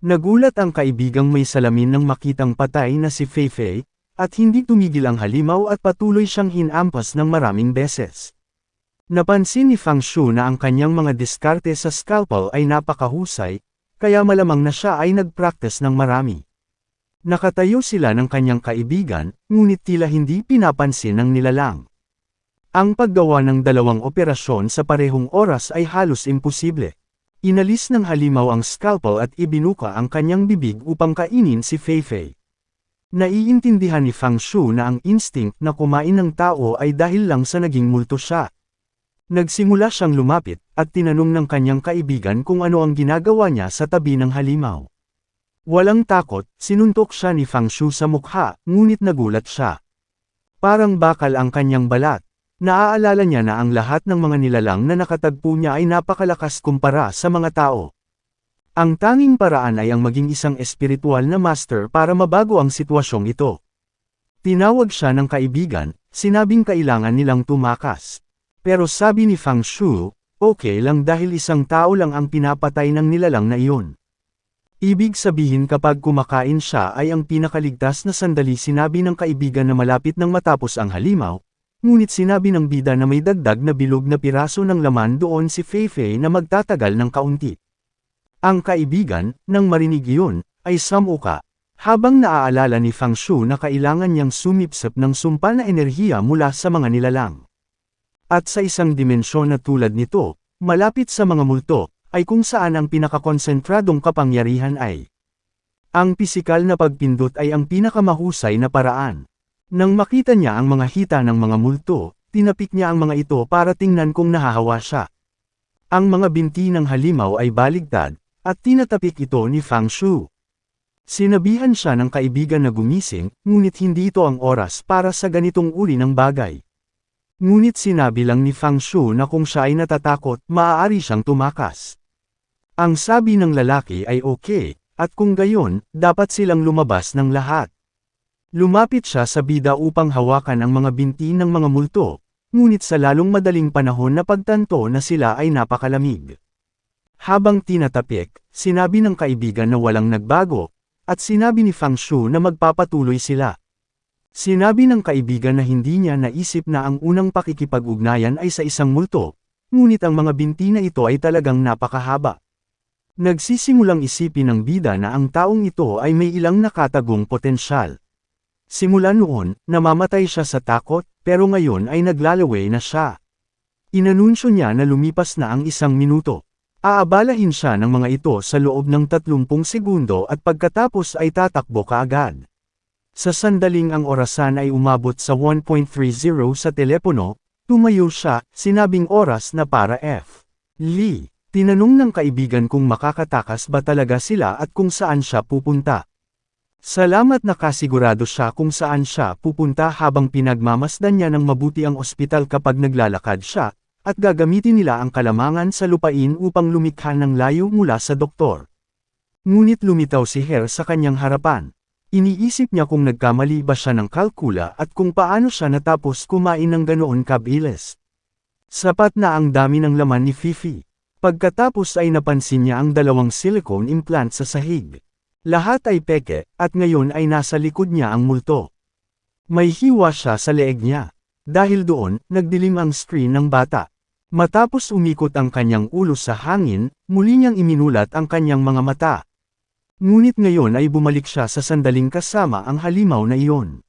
Nagulat ang kaibigang may salamin nang makitang patay na si Feifei, at hindi tumigil ang halimaw at patuloy siyang hinampas ng maraming beses. Napansin ni Fang Shu na ang kanyang mga diskarte sa scalpel ay napakahusay, kaya malamang na siya ay nagpractice ng marami. Nakatayo sila ng kanyang kaibigan, ngunit tila hindi pinapansin ng nilalang. Ang paggawa ng dalawang operasyon sa parehong oras ay halos imposible. Inalis ng halimaw ang scalpel at ibinuka ang kanyang bibig upang kainin si Feifei. Naiintindihan ni Fang Shu na ang instinct na kumain ng tao ay dahil lang sa naging multo siya. Nagsimula siyang lumapit, at tinanong ng kanyang kaibigan kung ano ang ginagawa niya sa tabi ng halimaw. Walang takot, sinuntok siya ni Fang Shu sa mukha, ngunit nagulat siya. Parang bakal ang kanyang balat. Naaalala niya na ang lahat ng mga nilalang na nakatagpo niya ay napakalakas kumpara sa mga tao. Ang tanging paraan ay ang maging isang espiritual na master para mabago ang sitwasyong ito. Tinawag siya ng kaibigan, sinabing kailangan nilang tumakas. Pero sabi ni Fang Shu, okay lang dahil isang tao lang ang pinapatay ng nilalang na iyon. Ibig sabihin kapag kumakain siya ay ang pinakaligtas na sandali. Sinabi ng kaibigan na malapit nang matapos ang halimaw, ngunit sinabi ng bida na may dagdag na bilog na piraso ng laman doon si Feifei na magtatagal ng kaunti. Ang kaibigan, nang marinig iyon, ay samuka, habang naaalala ni Fang Shu na kailangan niyang sumipsip ng sumpa na enerhiya mula sa mga nilalang. At sa isang dimensyon na tulad nito, malapit sa mga multo, ay kung saan ang pinakakonsentradong kapangyarihan ay. Ang pisikal na pagpindot ay ang pinakamahusay na paraan. Nang makita niya ang mga hita ng mga multo, tinapik niya ang mga ito para tingnan kung nahahawa siya. Ang mga binti ng halimaw ay baligtad, at tinatapik ito ni Fang Shu. Sinabihan siya ng kaibigan na gumising, ngunit hindi ito ang oras para sa ganitong uri ng bagay. Ngunit sinabi lang ni Fang Shu na kung siya ay natatakot, maaari siyang tumakas. Ang sabi ng lalaki ay okay, at kung gayon, dapat silang lumabas ng lahat. Lumapit siya sa bida upang hawakan ang mga binti ng mga multo, ngunit sa lalong madaling panahon na pagtanto na sila ay napakalamig. Habang tinatapik, sinabi ng kaibigan na walang nagbago, at sinabi ni Fang Shu na magpapatuloy sila. Sinabi ng kaibigan na hindi niya naisip na ang unang pakikipag-ugnayan ay sa isang multo, ngunit ang mga binti na ito ay talagang napakahaba. Nagsisimulang isipin ng bida na ang taong ito ay may ilang nakatagong potensyal. Simula noon, namamatay siya sa takot, pero ngayon ay naglalaway na siya. Inanunsyo niya na lumipas na ang 1 minuto. Aabalahin siya ng mga ito sa loob ng 30 segundo at pagkatapos ay tatakbo kaagad. Sa sandaling ang orasan ay umabot sa 1.30 sa telepono, tumayo siya, sinabing oras na para F. Lee. Tinanong ng kaibigan kung makakatakas ba talaga sila at kung saan siya pupunta. Salamat na kasigurado siya kung saan siya pupunta habang pinagmamasdan niya ng mabuti ang ospital kapag naglalakad siya, at gagamitin nila ang kalamangan sa lupain upang lumikha ng layo mula sa doktor. Ngunit lumitaw si Her sa kanyang harapan. Iniisip niya kung nagkamali ba siya ng kalkula at kung paano siya natapos kumain ng ganoon kabilis. Sapat na ang dami ng laman ni Fifi. Pagkatapos ay napansin niya ang 2 silicone implant sa sahig. Lahat ay peke, at ngayon ay nasa likod niya ang multo. May hiwa siya sa leeg niya. Dahil doon, nagdilim ang screen ng bata. Matapos umikot ang kanyang ulo sa hangin, muli niyang iminulat ang kanyang mga mata. Ngunit ngayon ay bumalik siya sa sandaling kasama ang halimaw na iyon.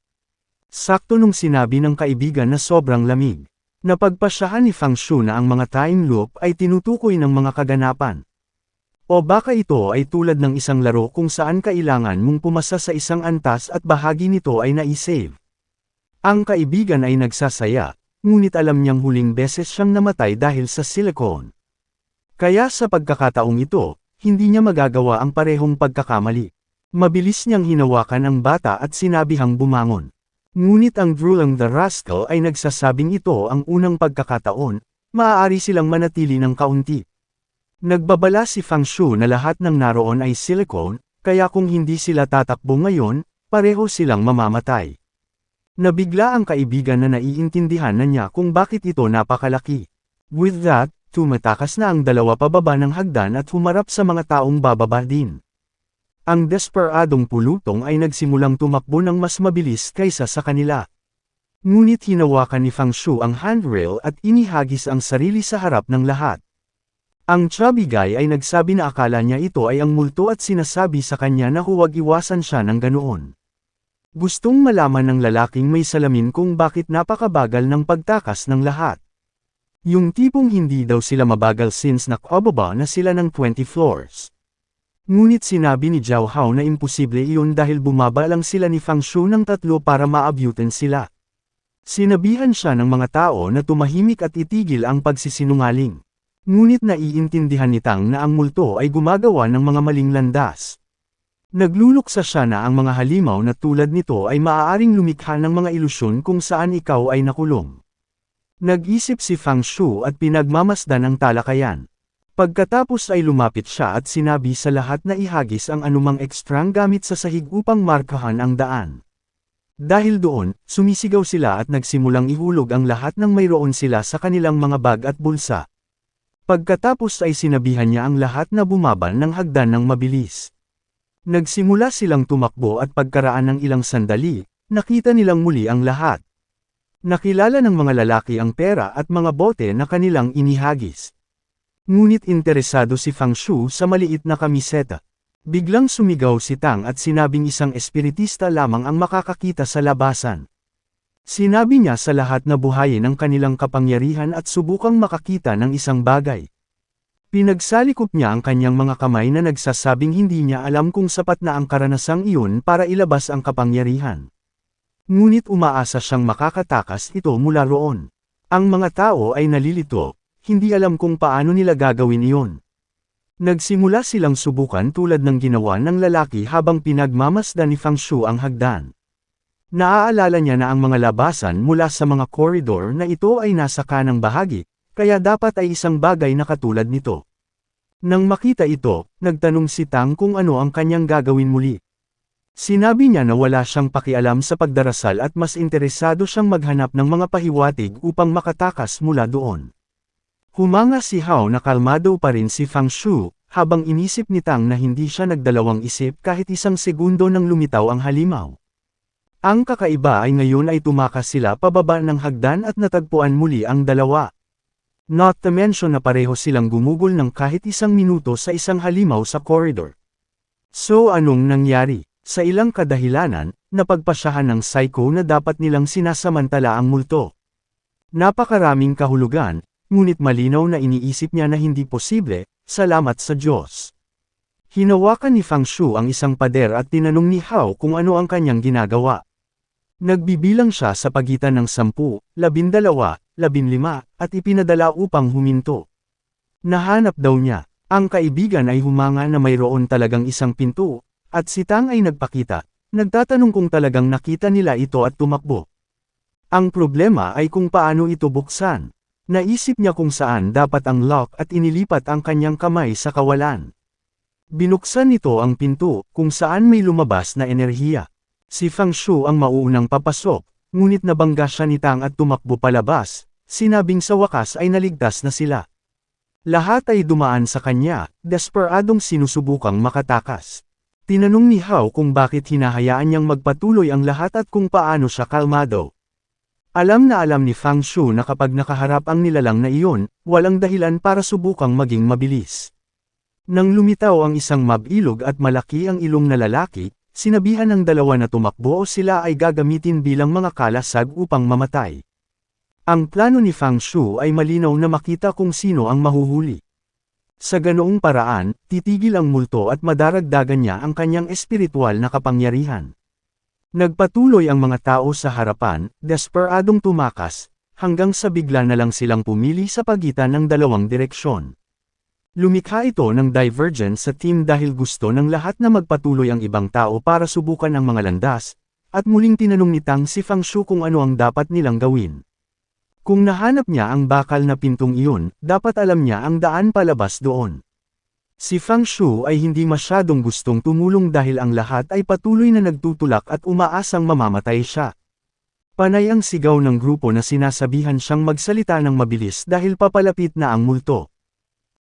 Sakto nung sinabi ng kaibigan na sobrang lamig. Napagpasyahan ni Fang Shu na ang mga time loop ay tinutukoy ng mga kaganapan. O baka ito ay tulad ng isang laro kung saan kailangan mong pumasa sa isang antas at bahagi nito ay naisave. Ang kaibigan ay nagsasaya, ngunit alam niyang huling beses siyang namatay dahil sa silicone. Kaya sa pagkakataong ito, hindi niya magagawa ang parehong pagkakamali. Mabilis niyang hinawakan ang bata at sinabihang bumangon. Ngunit ang Drulang the Rascal ay nagsasabing ito ang unang pagkakataon, maaari silang manatili ng kaunti. Nagbabala si Fang Shu na lahat ng naroon ay silicone, kaya kung hindi sila tatakbo ngayon, pareho silang mamamatay. Nabigla ang kaibigan na naiintindihan na niya kung bakit ito napakalaki. With that, tumatakas na ang dalawa pababa ng hagdan at humarap sa mga taong bababa din. Ang desperadong pulutong ay nagsimulang tumakbo ng mas mabilis kaysa sa kanila. Ngunit hinawakan ni Fang Shu ang handrail at inihagis ang sarili sa harap ng lahat. Ang chubby guy ay nagsabi na akala niya ito ay ang multo at sinasabi sa kanya na huwag iwasan siya ng ganoon. Gustong malaman ng lalaking may salamin kung bakit napakabagal ng pagtakas ng lahat. Yung tipong hindi daw sila mabagal since nakababa na sila ng 20 floors. Ngunit sinabi ni Zhao Hao na imposible iyon dahil bumaba lang sila ni Fang Shu ng 3 para maabutin sila. Sinabihan siya ng mga tao na tumahimik at itigil ang pagsisinungaling. Ngunit naiintindihan ni Tang na ang multo ay gumagawa ng mga maling landas. Nagluluksa siya na ang mga halimaw na tulad nito ay maaaring lumikha ng mga ilusyon kung saan ikaw ay nakulong. Nag-isip si Fang Shu at pinagmamasdan ang talakayan. Pagkatapos ay lumapit siya at sinabi sa lahat na ihagis ang anumang ekstrang gamit sa sahig upang markahan ang daan. Dahil doon, sumisigaw sila at nagsimulang ihulog ang lahat ng mayroon sila sa kanilang mga bag at bulsa. Pagkatapos ay sinabihan niya ang lahat na bumaba ng hagdan ng mabilis. Nagsimula silang tumakbo at pagkaraan ng ilang sandali, nakita nilang muli ang lahat. Nakilala ng mga lalaki ang pera at mga bote na kanilang inihagis. Ngunit interesado si Fang Shu sa maliit na kamiseta. Biglang sumigaw si Tang at sinabing isang espiritista lamang ang makakakita sa labasan. Sinabi niya sa lahat na buhayin ang kanilang kapangyarihan at subukang makakita ng isang bagay. Pinagsalikop niya ang kanyang mga kamay na nagsasabing hindi niya alam kung sapat na ang karanasang iyon para ilabas ang kapangyarihan. Ngunit umaasa siyang makakatakas ito mula roon. Ang mga tao ay nalilito, hindi alam kung paano nila gagawin iyon. Nagsimula silang subukan tulad ng ginawa ng lalaki habang pinagmamasdan ni Fang Shu ang hagdan. Naaalala niya na ang mga labasan mula sa mga koridor na ito ay nasa kanang bahagi, kaya dapat ay isang bagay na katulad nito. Nang makita ito, nagtanong si Tang kung ano ang kanyang gagawin muli. Sinabi niya na wala siyang pakialam sa pagdarasal at mas interesado siyang maghanap ng mga pahiwatig upang makatakas mula doon. Humanga si Hao na kalmado pa rin si Fang Shu, habang inisip ni Tang na hindi siya nagdalawang isip kahit isang segundo nang lumitaw ang halimaw. Ang kakaiba ay ngayon ay tumakas sila pababa ng hagdan at natagpuan muli ang dalawa. Not to mention na pareho silang gumugol ng kahit isang minuto sa isang halimaw sa corridor. So anong nangyari? Sa ilang kadahilanan, napagpasyahan ng psycho na dapat nilang sinasamantala ang multo. Napakaraming kahulugan, ngunit malinaw na iniisip niya na hindi posible, salamat sa Diyos. Hinawakan ni Fang Shu ang isang pader at tinanong ni Hao kung ano ang kanyang ginagawa. Nagbibilang siya sa pagitan ng 10, 12, 15, at ipinadala upang huminto. Nahanap daw niya. Ang kaibigan ay humanga na mayroon talagang isang pinto, at si Tang ay nagpakita, nagtatanong kung talagang nakita nila ito at tumakbo. Ang problema ay kung paano ito buksan. Naisip niya kung saan dapat ang lock at inilipat ang kanyang kamay sa kawalan. Binuksan nito ang pinto, kung saan may lumabas na enerhiya. Si Fang Shu ang mauunang papasok, ngunit nabangga siya ni Tang at tumakbo palabas, sinabing sa wakas ay naligtas na sila. Lahat ay dumaan sa kanya, desperadong sinusubukang makatakas. Tinanong ni Hao kung bakit hinahayaan niyang magpatuloy ang lahat at kung paano siya kalmado. Alam na alam ni Fang Shu na kapag nakaharap ang nilalang na iyon, walang dahilan para subukang maging mabilis. Nang lumitaw ang isang mabilog at malaki ang ilong na lalaki, sinabihan ng dalawa na tumakbo o sila ay gagamitin bilang mga kalasag upang mamatay. Ang plano ni Fang Shu ay malinaw na makita kung sino ang mahuhuli. Sa ganoong paraan, titigil ang multo at madaragdagan niya ang kanyang espiritual na kapangyarihan. Nagpatuloy ang mga tao sa harapan, desperadong tumakas, hanggang sa bigla na lang silang pumili sa pagitan ng dalawang direksyon. Lumikha ito ng divergence sa team dahil gusto ng lahat na magpatuloy ang ibang tao para subukan ang mga landas, at muling tinanong ni Tang si Fang Shu kung ano ang dapat nilang gawin. Kung nahanap niya ang bakal na pintong iyon, dapat alam niya ang daan palabas doon. Si Fang Shu ay hindi masyadong gustong tumulong dahil ang lahat ay patuloy na nagtutulak at umaasang mamamatay siya. Panay ang sigaw ng grupo na sinasabihan siyang magsalita ng mabilis dahil papalapit na ang multo.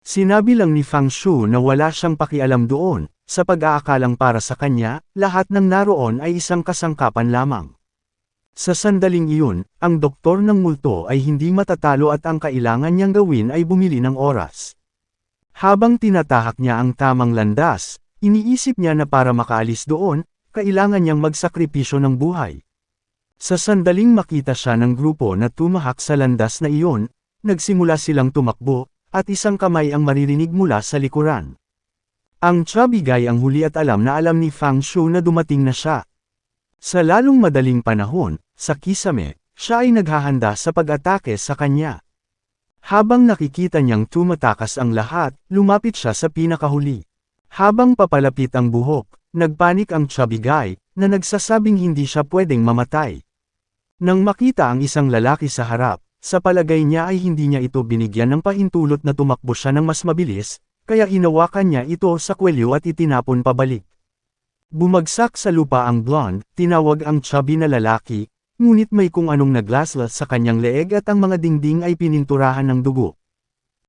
Sinabi lang ni Fang Shu na wala siyang pakialam doon, sa pag-aakalang para sa kanya, lahat ng naroon ay isang kasangkapan lamang. Sa sandaling iyon, ang doktor ng multo ay hindi matatalo at ang kailangan niyang gawin ay bumili ng oras. Habang tinatahak niya ang tamang landas, iniisip niya na para makaalis doon, kailangan niyang magsakripisyo ng buhay. Sa sandaling makita siya ng grupo na tumahak sa landas na iyon, nagsimula silang tumakbo, at isang kamay ang maririnig mula sa likuran. Ang chubby guy ang huli at alam ni Fang Shu na dumating na siya. Sa lalong madaling panahon, sa kisame, siya ay naghahanda sa pag-atake sa kanya. Habang nakikita niyang tumatakas ang lahat, lumapit siya sa pinakahuli. Habang papalapit ang buhok, nagpanik ang chubby guy, na nagsasabing hindi siya pwedeng mamatay. Nang makita ang isang lalaki sa harap, sa palagay niya ay hindi niya ito binigyan ng pahintulot na tumakbo siya ng mas mabilis, kaya hinawakan niya ito sa kwelyo at itinapon pabalik. Bumagsak sa lupa ang blonde, tinawag ang chubby na lalaki, ngunit may kung anong naglaslas sa kanyang leeg at ang mga dingding ay pininturahan ng dugo.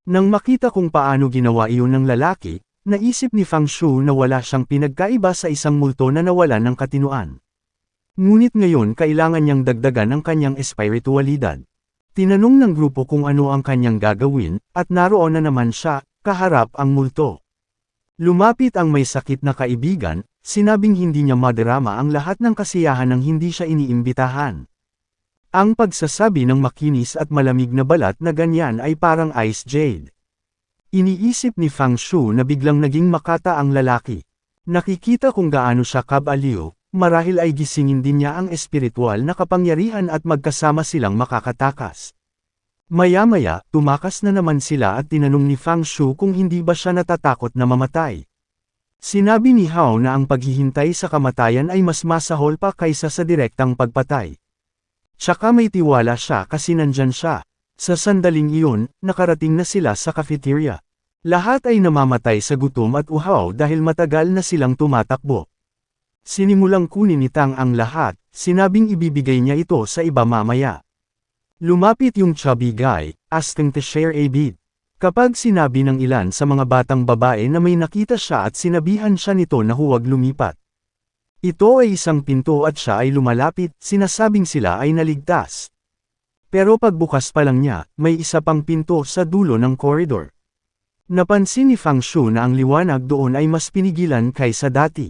Nang makita kung paano ginawa iyon ng lalaki, naisip ni Fang Shu na wala siyang pinagkaiba sa isang multo na nawalan ng katinuan. Ngunit ngayon kailangan niyang dagdagan ang kanyang espiritualidad. Tinanong ng grupo kung ano ang kanyang gagawin, at naroon na naman siya, kaharap ang multo. Lumapit ang may sakit na kaibigan, sinabing hindi niya madarama ang lahat ng kasiyahan nang hindi siya iniimbitahan. Ang pagsasabi ng makinis at malamig na balat na ganyan ay parang ice jade. Iniisip ni Fang Shu na biglang naging makata ang lalaki. Nakikita kung gaano siya kabaliw, marahil ay gisingin din niya ang espiritual na kapangyarihan at magkasama silang makakatakas. Maya-maya, tumakas na naman sila at tinanong ni Fang Shu kung hindi ba siya natatakot na mamatay. Sinabi ni Hao na ang paghihintay sa kamatayan ay mas masahol pa kaysa sa direktang pagpatay. Tsaka may tiwala siya kasi nandyan siya. Sa sandaling iyon, nakarating na sila sa cafeteria. Lahat ay namamatay sa gutom at uhaw dahil matagal na silang tumatakbo. Sinimulang kunin ni Tang ang lahat, sinabing ibibigay niya ito sa iba mamaya. Lumapit yung chubby guy, asking to share a bit. Kapag sinabi ng ilan sa mga batang babae na may nakita siya at sinabihan siya nito na huwag lumipat. Ito ay isang pinto at siya ay lumalapit, sinasabing sila ay naligtas. Pero pagbukas pa lang niya, may isa pang pinto sa dulo ng koridor. Napansin ni Fang Shu na ang liwanag doon ay mas pinigilan kaysa dati.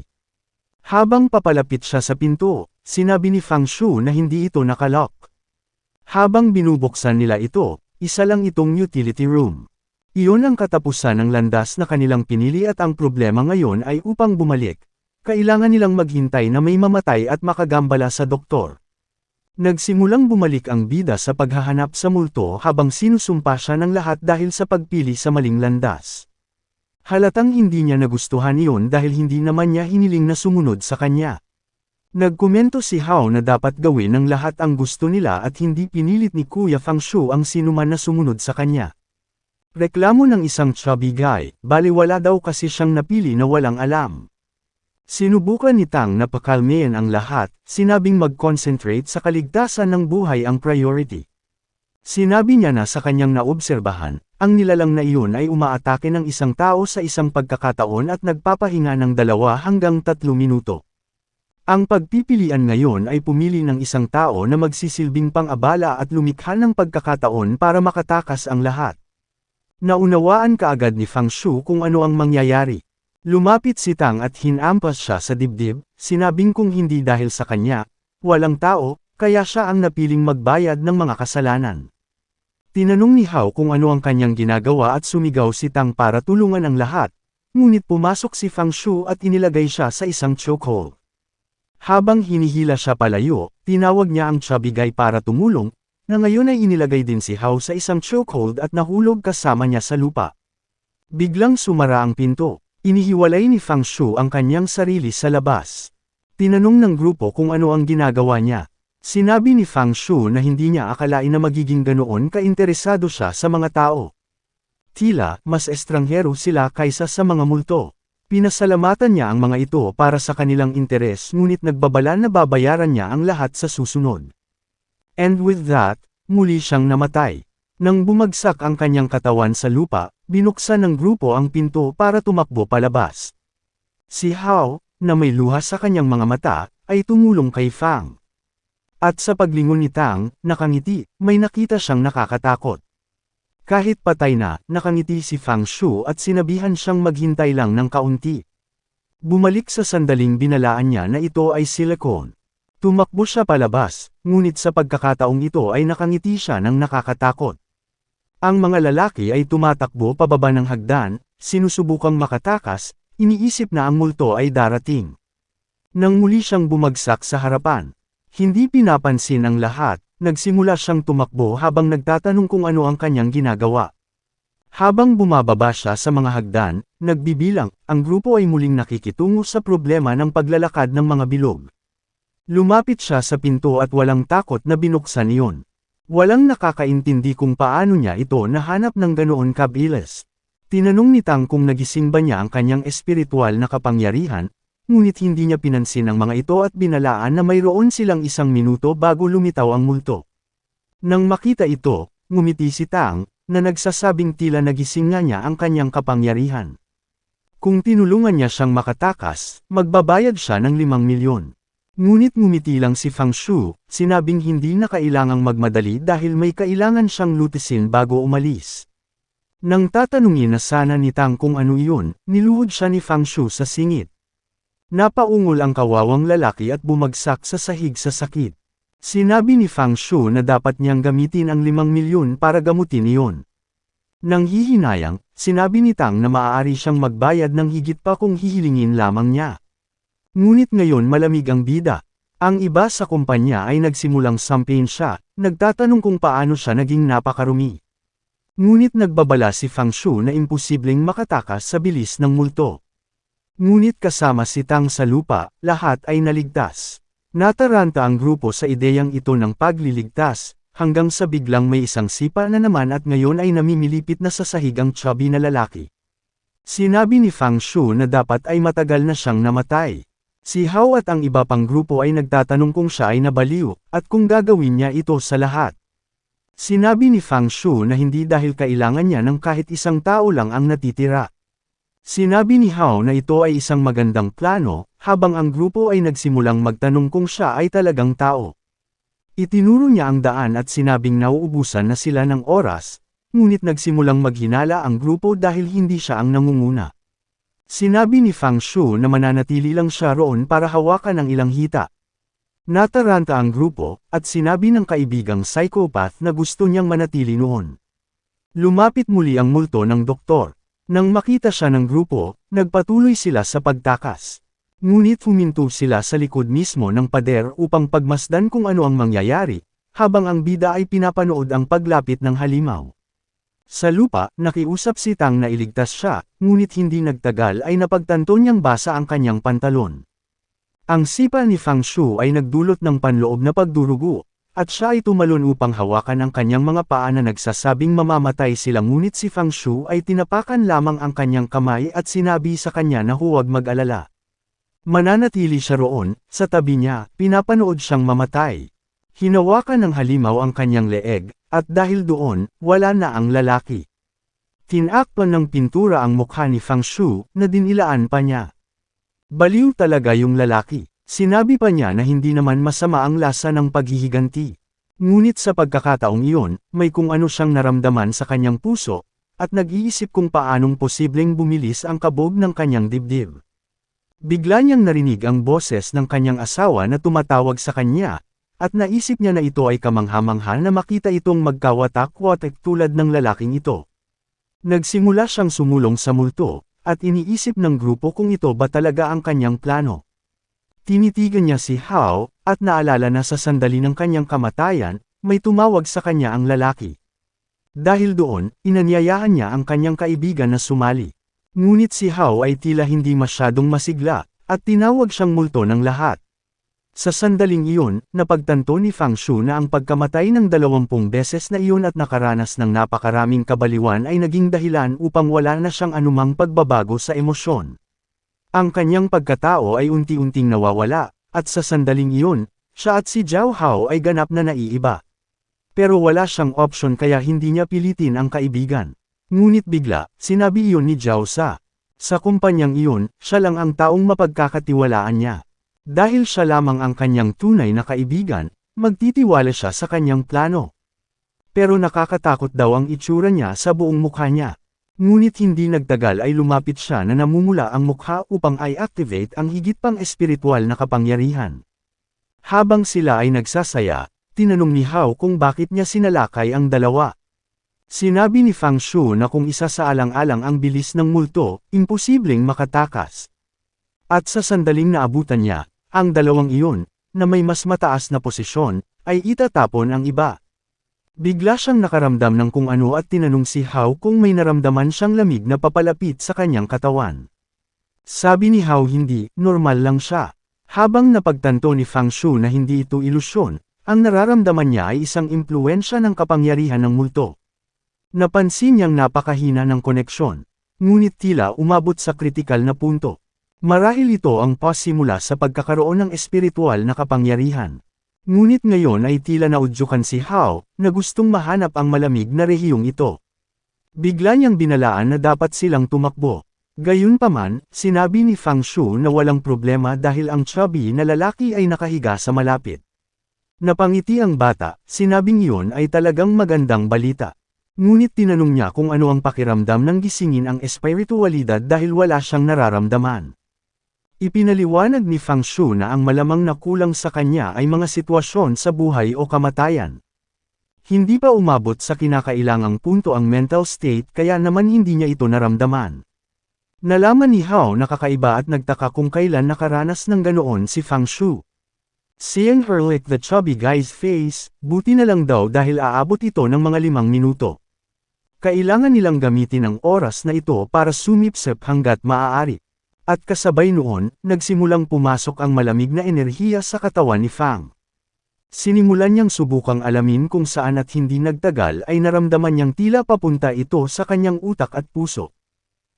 Habang papalapit siya sa pinto, sinabi ni Fang Shu na hindi ito nakalock. Habang binubuksan nila ito, isa lang itong utility room. Iyon ang katapusan ng landas na kanilang pinili at ang problema ngayon ay upang bumalik. Kailangan nilang maghintay na may mamatay at makagambala sa doktor. Nagsimulang bumalik ang bida sa paghahanap sa multo habang sinusumpa siya ng lahat dahil sa pagpili sa maling landas. Halatang hindi niya nagustuhan iyon dahil hindi naman niya hiniling na sumunod sa kanya. Nagkomento si Hao na dapat gawin ng lahat ang gusto nila at hindi pinilit ni Kuya Fang Shu ang sinuman na sumunod sa kanya. Reklamo ng isang chubby guy, baliwala daw kasi siyang napili na walang alam. Sinubukan ni Tang na pakalmayan ang lahat, sinabing mag-concentrate sa kaligtasan ng buhay ang priority. Sinabi niya na sa kanyang naobserbahan, ang nilalang na iyon ay umaatake ng isang tao sa isang pagkakataon at nagpapahinga ng 2 hanggang 3 minuto. Ang pagpipilian ngayon ay pumili ng isang tao na magsisilbing pang-abala at lumikha ng pagkakataon para makatakas ang lahat. Naunawaan kaagad ni Fang Shu kung ano ang mangyayari. Lumapit si Tang at hinampas siya sa dibdib, sinabing kung hindi dahil sa kanya, walang tao, kaya siya ang napiling magbayad ng mga kasalanan. Tinanong ni Hao kung ano ang kanyang ginagawa at sumigaw si Tang para tulungan ang lahat, ngunit pumasok si Fang Shu at inilagay siya sa isang chokehold. Habang hinihila siya palayo, tinawag niya ang chubby guy para tumulong, na ngayon ay inilagay din si Hao sa isang chokehold at nahulog kasama niya sa lupa. Biglang sumara ang pinto. Inihiwalay ni Fang Shu ang kanyang sarili sa labas. Tinanong ng grupo kung ano ang ginagawa niya. Sinabi ni Fang Shu na hindi niya akalain na magiging ganoon kainteresado siya sa mga tao. Tila, mas estranghero sila kaysa sa mga multo. Pinasalamatan niya ang mga ito para sa kanilang interes ngunit nagbabala na babayaran niya ang lahat sa susunod. And with that, muli siyang namatay. Nang bumagsak ang kanyang katawan sa lupa, binuksan ng grupo ang pinto para tumakbo palabas. Si Hao, na may luha sa kanyang mga mata, ay tumulong kay Fang. At sa paglingon ni Tang, nakangiti, may nakita siyang nakakatakot. Kahit patay na, nakangiti si Fang Shu at sinabihan siyang maghintay lang ng kaunti. Bumalik sa sandaling binalaan niya na ito ay silicone. Tumakbo siya palabas, ngunit sa pagkakataong ito ay nakangiti siya ng nakakatakot. Ang mga lalaki ay tumatakbo pababa ng hagdan, sinusubukang makatakas, iniisip na ang multo ay darating. Nang muli siyang bumagsak sa harapan, hindi pinapansin ang lahat, nagsimula siyang tumakbo habang nagtatanong kung ano ang kanyang ginagawa. Habang bumababa siya sa mga hagdan, nagbibilang, ang grupo ay muling nakikitungo sa problema ng paglalakad ng mga bilog. Lumapit siya sa pinto at walang takot na binuksan iyon. Walang nakakaintindi kung paano niya ito nahanap ng ganoon kabilis. Tinanong ni Tang kung nagising ba niya ang kanyang espiritual na kapangyarihan, ngunit hindi niya pinansin ang mga ito at binalaan na mayroon silang 1 minuto bago lumitaw ang multo. Nang makita ito, ngumiti si Tang, na nagsasabing tila nagising nga niya ang kanyang kapangyarihan. Kung tinulungan niya siyang makatakas, magbabayad siya ng 5 milyon. Ngunit ngumiti lang si Fang Shu, sinabing hindi na kailangang magmadali dahil may kailangan siyang lutisin bago umalis. Nang tatanungin na sana ni Tang kung ano iyon, niluhod siya ni Fang Shu sa singit. Napaungol ang kawawang lalaki at bumagsak sa sahig sa sakit. Sinabi ni Fang Shu na dapat niyang gamitin ang 5 milyon para gamutin iyon. Nang hihinayang, sinabi ni Tang na maaari siyang magbayad ng higit pa kung hihilingin lamang niya. Ngunit ngayon malamig ang bida. Ang iba sa kumpanya ay nagsimulang sampain siya, nagtatanong kung paano siya naging napakarumi. Ngunit nagbabala si Fang Shu na imposibleng makatakas sa bilis ng multo. Ngunit kasama si Tang sa lupa, lahat ay naligtas. Nataranta ang grupo sa ideyang ito ng pagliligtas, hanggang sa biglang may isang sipa na naman at ngayon ay namimilipit na sa sahig ang chubby na lalaki. Sinabi ni Fang Shu na dapat ay matagal na siyang namatay. Si Hao at ang iba pang grupo ay nagtatanong kung siya ay nabaliw, at kung gagawin niya ito sa lahat. Sinabi ni Fang Shu na hindi dahil kailangan niya ng kahit isang tao lang ang natitira. Sinabi ni Hao na ito ay isang magandang plano, habang ang grupo ay nagsimulang magtanong kung siya ay talagang tao. Itinuro niya ang daan at sinabing nauubusan na sila ng oras, ngunit nagsimulang maghinala ang grupo dahil hindi siya ang nangunguna. Sinabi ni Fang Shu na mananatili lang siya roon para hawakan ang ilang hita. Nataranta ang grupo, at sinabi ng kaibigang psychopath na gusto niyang manatili noon. Lumapit muli ang multo ng doktor. Nang makita siya ng grupo, nagpatuloy sila sa pagtakas. Ngunit huminto sila sa likod mismo ng pader upang pagmasdan kung ano ang mangyayari, habang ang bida ay pinapanood ang paglapit ng halimaw. Sa lupa, nakiusap si Tang na iligtas siya, ngunit hindi nagtagal ay napagtanto niyang basa ang kanyang pantalon. Ang sipa ni Fang Shu ay nagdulot ng panloob na pagdurugo, at siya ay tumalon upang hawakan ang kanyang mga paa na nagsasabing mamamatay sila ngunit si Fang Shu ay tinapakan lamang ang kanyang kamay at sinabi sa kanya na huwag mag-alala. Mananatili siya roon, sa tabi niya, pinapanood siyang mamatay. Hinawakan ng halimaw ang kanyang leeg, at dahil doon, wala na ang lalaki. Tinakpan ng pintura ang mukha ni Fang Shu, na dinilaan pa niya. Baliw talaga yung lalaki. Sinabi pa niya na hindi naman masama ang lasa ng paghihiganti. Ngunit sa pagkakataong iyon, may kung ano siyang naramdaman sa kanyang puso, at nag-iisip kung paanong posibleng bumilis ang kabog ng kanyang dibdib. Bigla niyang narinig ang boses ng kanyang asawa na tumatawag sa kanya, at naisip niya na ito ay kamangha-mangha na makita itong magkawatak-watak tulad ng lalaking ito. Nagsimula siyang sumulong sa multo, at iniisip ng grupo kung ito ba talaga ang kanyang plano. Tinitigan niya si Hao, at naalala na sa sandali ng kanyang kamatayan, may tumawag sa kanya ang lalaki. Dahil doon, inanyayahan niya ang kanyang kaibigan na sumali. Ngunit si Hao ay tila hindi masyadong masigla, at tinawag siyang multo ng lahat. Sa sandaling iyon, napagtanto ni Fang Shu na ang pagkamatay ng 20 beses na iyon at nakaranas ng napakaraming kabaliwan ay naging dahilan upang wala na siyang anumang pagbabago sa emosyon. Ang kanyang pagkatao ay unti-unting nawawala, at sa sandaling iyon, siya at si Zhao Hao ay ganap na naiiba. Pero wala siyang opsyon kaya hindi niya pilitin ang kaibigan. Ngunit bigla, sinabi iyon ni Zhao Sa. Sa kumpanyang iyon, siya lang ang taong mapagkakatiwalaan niya. Dahil siya lamang ang kanyang tunay na kaibigan, magtitiwala siya sa kanyang plano. Pero nakakatakot daw ang itsura niya sa buong mukha niya. Ngunit hindi nagtagal ay lumapit siya na namumula ang mukha upang i-activate ang higit pang espiritual na kapangyarihan. Habang sila ay nagsasaya, tinanong ni Hao kung bakit niya sinalakay ang dalawa. Sinabi ni Fang Shu na kung isa sa alang-alang ang bilis ng multo, imposibleng makatakas. At sa sandaling naabutan niya, ang dalawang iyon, na may mas mataas na posisyon, ay itatapon ang iba. Bigla siyang nakaramdam ng kung ano at tinanong si Hao kung may naramdaman siyang lamig na papalapit sa kanyang katawan. Sabi ni Hao hindi, normal lang siya. Habang napagtanto ni Fang Shu na hindi ito ilusyon, ang nararamdaman niya ay isang impluwensya ng kapangyarihan ng multo. Napansin niyang napakahina ng koneksyon, ngunit tila umabot sa kritikal na punto. Marahil ito ang pasimula sa pagkakaroon ng espiritual na kapangyarihan. Ngunit ngayon ay tila naudyukan si Hao, na gustong mahanap ang malamig na rehiyong ito. Bigla niyang binalaan na dapat silang tumakbo. Gayunpaman, sinabi ni Fang Shu na walang problema dahil ang chubby na lalaki ay nakahiga sa malapit. Napangiti ang bata, sinabing iyon ay talagang magandang balita. Ngunit tinanong niya kung ano ang pakiramdam ng gisingin ang espiritualidad dahil wala siyang nararamdaman. Ipinaliwanag ni Fang Shu na ang malamang na kulang sa kanya ay mga sitwasyon sa buhay o kamatayan. Hindi pa umabot sa kinakailangang punto ang mental state kaya naman hindi niya ito naramdaman. Nalaman ni Hao na kakaiba at nagtaka kung kailan nakaranas ng ganoon si Fang Shu. Seeing her lick the chubby guy's face, buti na lang daw dahil aabot ito ng mga 5 minuto. Kailangan nilang gamitin ang oras na ito para sumipsip hanggat maaari. At kasabay noon, nagsimulang pumasok ang malamig na enerhiya sa katawan ni Fang. Sinimulan niyang subukang alamin kung saan at hindi nagtagal ay naramdaman niyang tila papunta ito sa kanyang utak at puso.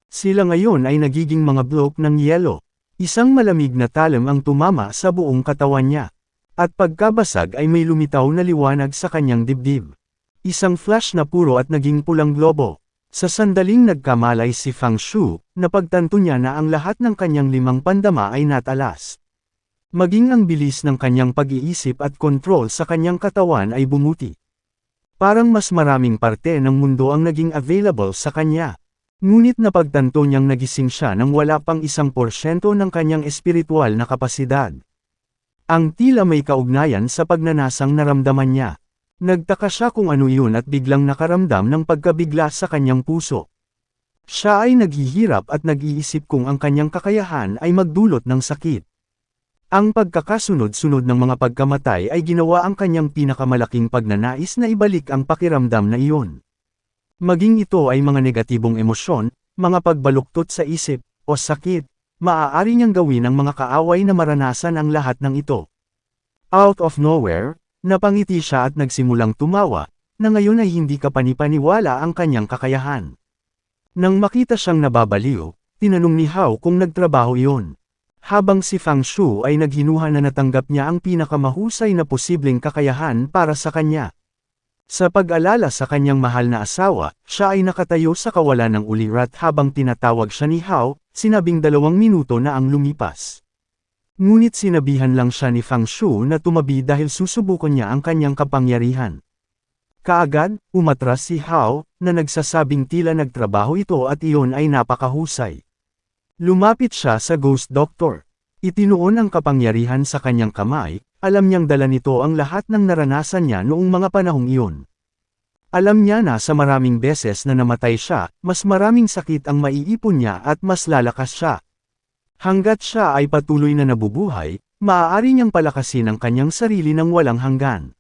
Sila ngayon ay nagiging mga blok ng yelo. Isang malamig na talim ang tumama sa buong katawan niya. At pagkabasag ay may lumitaw na liwanag sa kanyang dibdib. Isang flash na puro at naging pulang globo. Sa sandaling nagkamalay si Fang Shu, napagtanto niya na ang lahat ng kanyang 5 pandama ay natalas. Maging ang bilis ng kanyang pag-iisip at kontrol sa kanyang katawan ay bumuti. Parang mas maraming parte ng mundo ang naging available sa kanya. Ngunit napagtanto niyang nagising siya nang wala pang 1% ng kanyang espiritual na kapasidad. Ang tila may kaugnayan sa pagnanasang naramdaman niya. Nagtaka siya kung ano iyon at biglang nakaramdam ng pagkabigla sa kanyang puso. Siya ay naghihirap at nag-iisip kung ang kanyang kakayahan ay magdulot ng sakit. Ang pagkakasunod-sunod ng mga pagkamatay ay ginawa ang kanyang pinakamalaking pagnanais na ibalik ang pakiramdam na iyon. Maging ito ay mga negatibong emosyon, mga pagbaluktot sa isip, o sakit, maaari niyang gawin ang mga kaaway na maranasan ang lahat ng ito. Out of nowhere, napangiti siya at nagsimulang tumawa, na ngayon ay hindi kapanipaniwala ang kanyang kakayahan. Nang makita siyang nababaliw, tinanong ni Hao kung nagtrabaho iyon. Habang si Fang Shu ay naghinuha na natanggap niya ang pinakamahusay na posibleng kakayahan para sa kanya. Sa pag-alala sa kanyang mahal na asawa, siya ay nakatayo sa kawalan ng ulirat habang tinatawag siya ni Hao, sinabing 2 minuto na ang lumipas. Ngunit sinabihan lang siya ni Fang Shu na tumabi dahil susubukan niya ang kanyang kapangyarihan. Kaagad, umatras si Hao, na nagsasabing tila nagtrabaho ito at iyon ay napakahusay. Lumapit siya sa Ghost Doctor. Itinuon ang kapangyarihan sa kanyang kamay, alam niyang dala nito ang lahat ng naranasan niya noong mga panahong iyon. Alam niya na sa maraming beses na namatay siya, mas maraming sakit ang maiipon niya at mas lalakas siya. Hanggat siya ay patuloy na nabubuhay, maaari niyang palakasin ang kanyang sarili ng walang hanggan.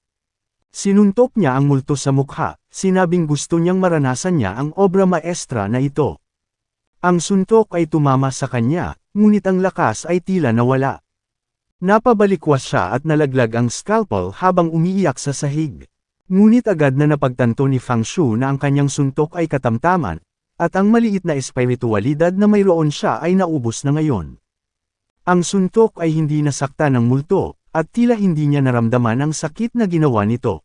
Sinuntok niya ang multo sa mukha, sinabing gusto niyang maranasan niya ang obra maestra na ito. Ang suntok ay tumama sa kanya, ngunit ang lakas ay tila nawala. Napabalikwas siya at nalaglag ang scalpel habang umiiyak sa sahig. Ngunit agad na napagtanto ni Fang Shu na ang kanyang suntok ay katamtaman, at ang maliit na espiritualidad na mayroon siya ay naubos na ngayon. Ang suntok ay hindi nasakta ng multo, at tila hindi niya naramdaman ang sakit na ginawa nito.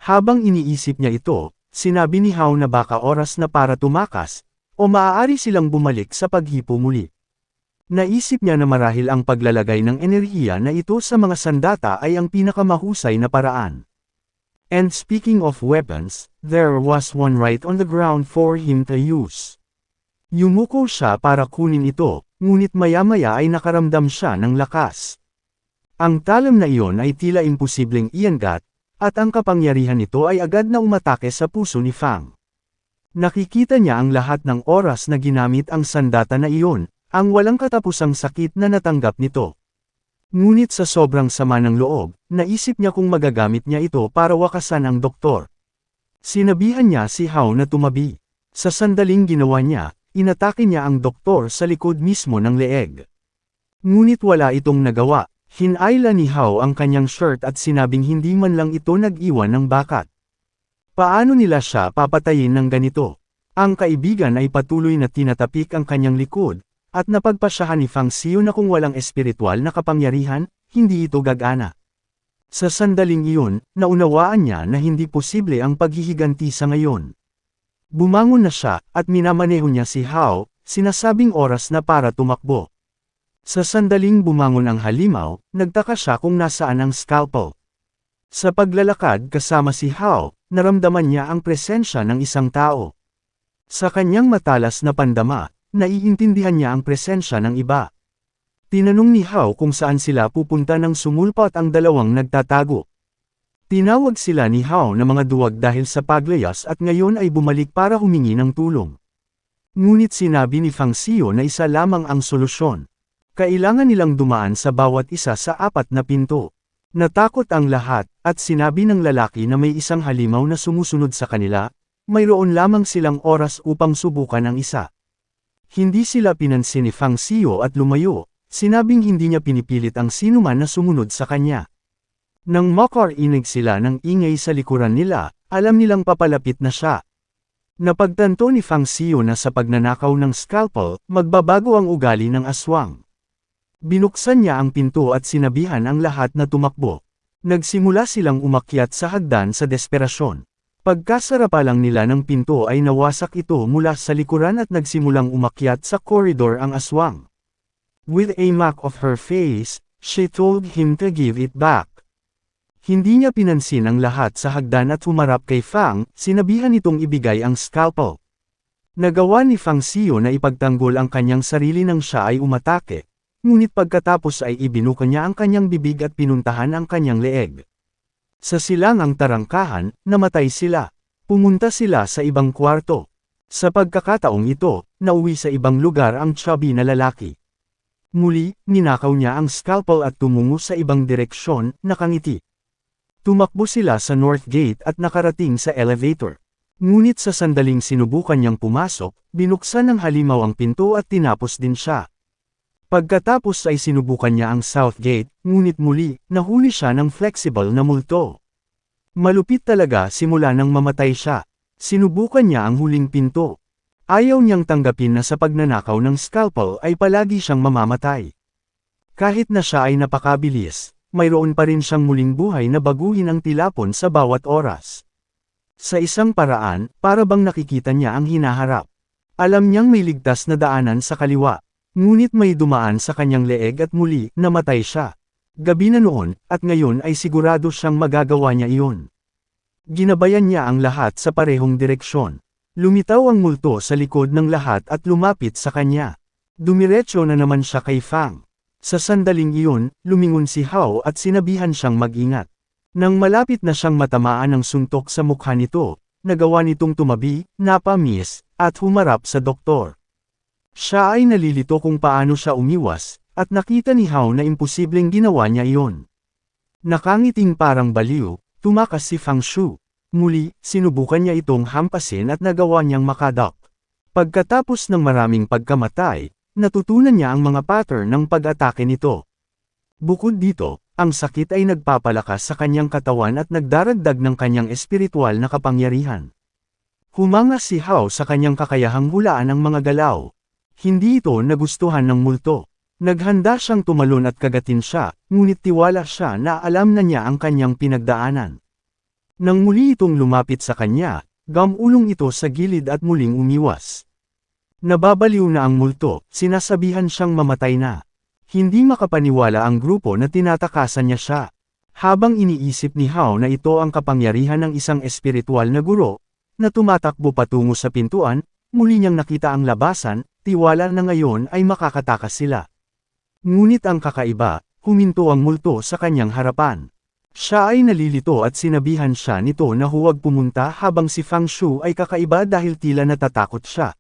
Habang iniisip niya ito, sinabi ni Hao na baka oras na para tumakas, o maaari silang bumalik sa paghipo muli. Naisip niya na marahil ang paglalagay ng enerhiya na ito sa mga sandata ay ang pinakamahusay na paraan. And speaking of weapons, there was one right on the ground for him to use. Yumuko siya para kunin ito, ngunit maya-maya ay nakaramdam siya ng lakas. Ang talam na iyon ay tila imposibleng iangat, at ang kapangyarihan nito ay agad na umatake sa puso ni Fang. Nakikita niya ang lahat ng oras na ginamit ang sandata na iyon, ang walang katapusang sakit na natanggap nito. Ngunit sa sobrang sama ng loob, naisip niya kung magagamit niya ito para wakasan ang doktor. Sinabihan niya si Hao na tumabi. Sa sandaling ginawa niya, inatake niya ang doktor sa likod mismo ng leeg. Ngunit wala itong nagawa, hinayla ni Hao ang kanyang shirt at sinabing hindi man lang ito nag-iwan ng bakat. Paano nila siya papatayin ng ganito? Ang kaibigan ay patuloy na tinatapik ang kanyang likod, at napagpasyahan ni Fang Xiu na kung walang espiritual na kapangyarihan, hindi ito gagana. Sa sandaling iyon, naunawaan niya na hindi posible ang paghihiganti sa ngayon. Bumangon na siya, at minamaneho niya si Hao, sinasabing oras na para tumakbo. Sa sandaling bumangon ang halimaw, nagtaka siya kung nasaan ang scalpel. Sa paglalakad kasama si Hao, naramdaman niya ang presensya ng isang tao. Sa kanyang matalas na pandama, naiintindihan niya ang presensya ng iba. Tinanong ni Hao kung saan sila pupunta nang sumulpat ang dalawang nagtatago. Tinawag sila ni Hao na mga duwag dahil sa paglayas at ngayon ay bumalik para humingi ng tulong. Ngunit sinabi ni Fang Xiu na isa lamang ang solusyon. Kailangan nilang dumaan sa bawat isa sa 4 na pinto. Natakot ang lahat, at sinabi ng lalaki na may isang halimaw na sumusunod sa kanila, mayroon lamang silang oras upang subukan ang isa. Hindi sila pinansin ni Fang Xiu at lumayo, sinabing hindi niya pinipilit ang sinuman na sumunod sa kanya. Nang makarinig sila ng ingay sa likuran nila, alam nilang papalapit na siya. Napagtanto ni Fang Xiu na sa pagnanakaw ng scalpel, magbabago ang ugali ng aswang. Binuksan niya ang pinto at sinabihan ang lahat na tumakbo. Nagsimula silang umakyat sa hagdan sa desperasyon. Pagkasara pa lang nila ng pinto ay nawasak ito mula sa likuran at nagsimulang umakyat sa koridor ang aswang. With a mock of her face, she told him to give it back. Hindi niya pinansin ang lahat sa hagdan at humarap kay Fang, sinabihan itong ibigay ang scalpel. Nagawa ni Fang Xiu na ipagtanggol ang kanyang sarili nang siya ay umatake, ngunit pagkatapos ay ibinuka niya ang kanyang bibig at pinuntahan ang kanyang leeg. Sa silangang tarangkahan, namatay sila. Pumunta sila sa ibang kwarto. Sa pagkakataong ito, nauwi sa ibang lugar ang chubby na lalaki. Muli, ninakaw niya ang scalpel at tumungo sa ibang direksyon, nakangiti. Tumakbo sila sa North Gate at nakarating sa elevator. Ngunit sa sandaling sinubukan niyang pumasok, binuksan ng halimaw ang pinto at tinapos din siya. Pagkatapos ay sinubukan niya ang South Gate, ngunit muli, nahuli siya ng flexible na multo. Malupit talaga simula nang mamatay siya. Sinubukan niya ang huling pinto. Ayaw niyang tanggapin na sa pagnanakaw ng scalpel ay palagi siyang mamamatay. Kahit na siya ay napakabilis, mayroon pa rin siyang muling buhay na baguhin ang tilapon sa bawat oras. Sa isang paraan, para bang nakikita niya ang hinaharap. Alam niyang may ligtas na daanan sa kaliwa. Ngunit may dumaan sa kanyang leeg at muli, namatay siya. Gabi na noon, at ngayon ay sigurado siyang magagawa niya iyon. Ginabayan niya ang lahat sa parehong direksyon. Lumitaw ang multo sa likod ng lahat at lumapit sa kanya. Dumiretso na naman siya kay Fang. Sa sandaling iyon, lumingon si Hao at sinabihan siyang mag-ingat. Nang malapit na siyang matamaan ng suntok sa mukha nito, nagawa nitong tumabi, napamis, at humarap sa doktor. Siya ay nalilito kung paano siya umiwas, at nakita ni Hao na imposibleng ginawa niya iyon. Nakangiting parang baliw, tumakas si Fang Shu. Muli, sinubukan niya itong hampasin at nagawa niyang makadak. Pagkatapos ng maraming pagkamatay, natutunan niya ang mga pattern ng pag-atake nito. Bukod dito, ang sakit ay nagpapalakas sa kanyang katawan at nagdaragdag ng kanyang espiritual na kapangyarihan. Humanga si Hao sa kanyang kakayahang hulaan ang mga galaw. Hindi ito nagustuhan ng multo. Naghanda siyang tumalon at kagatin siya, ngunit tiwala siya na alam na niya ang kanyang pinagdaanan. Nang muli itong lumapit sa kanya, gamulong ito sa gilid at muling umiwas. Nababaliw na ang multo, sinasabihan siyang mamatay na. Hindi makapaniwala ang grupo na tinatakasan niya siya. Habang iniisip ni Hao na ito ang kapangyarihan ng isang espiritual na guro, na tumatakbo patungo sa pintuan, muli niyang nakita ang labasan, tiwala na ngayon ay makakatakas sila. Ngunit ang kakaiba, huminto ang multo sa kanyang harapan. Siya ay nalilito at sinabihan siya nito na huwag pumunta habang si Fang Shu ay kakaiba dahil tila natatakot siya.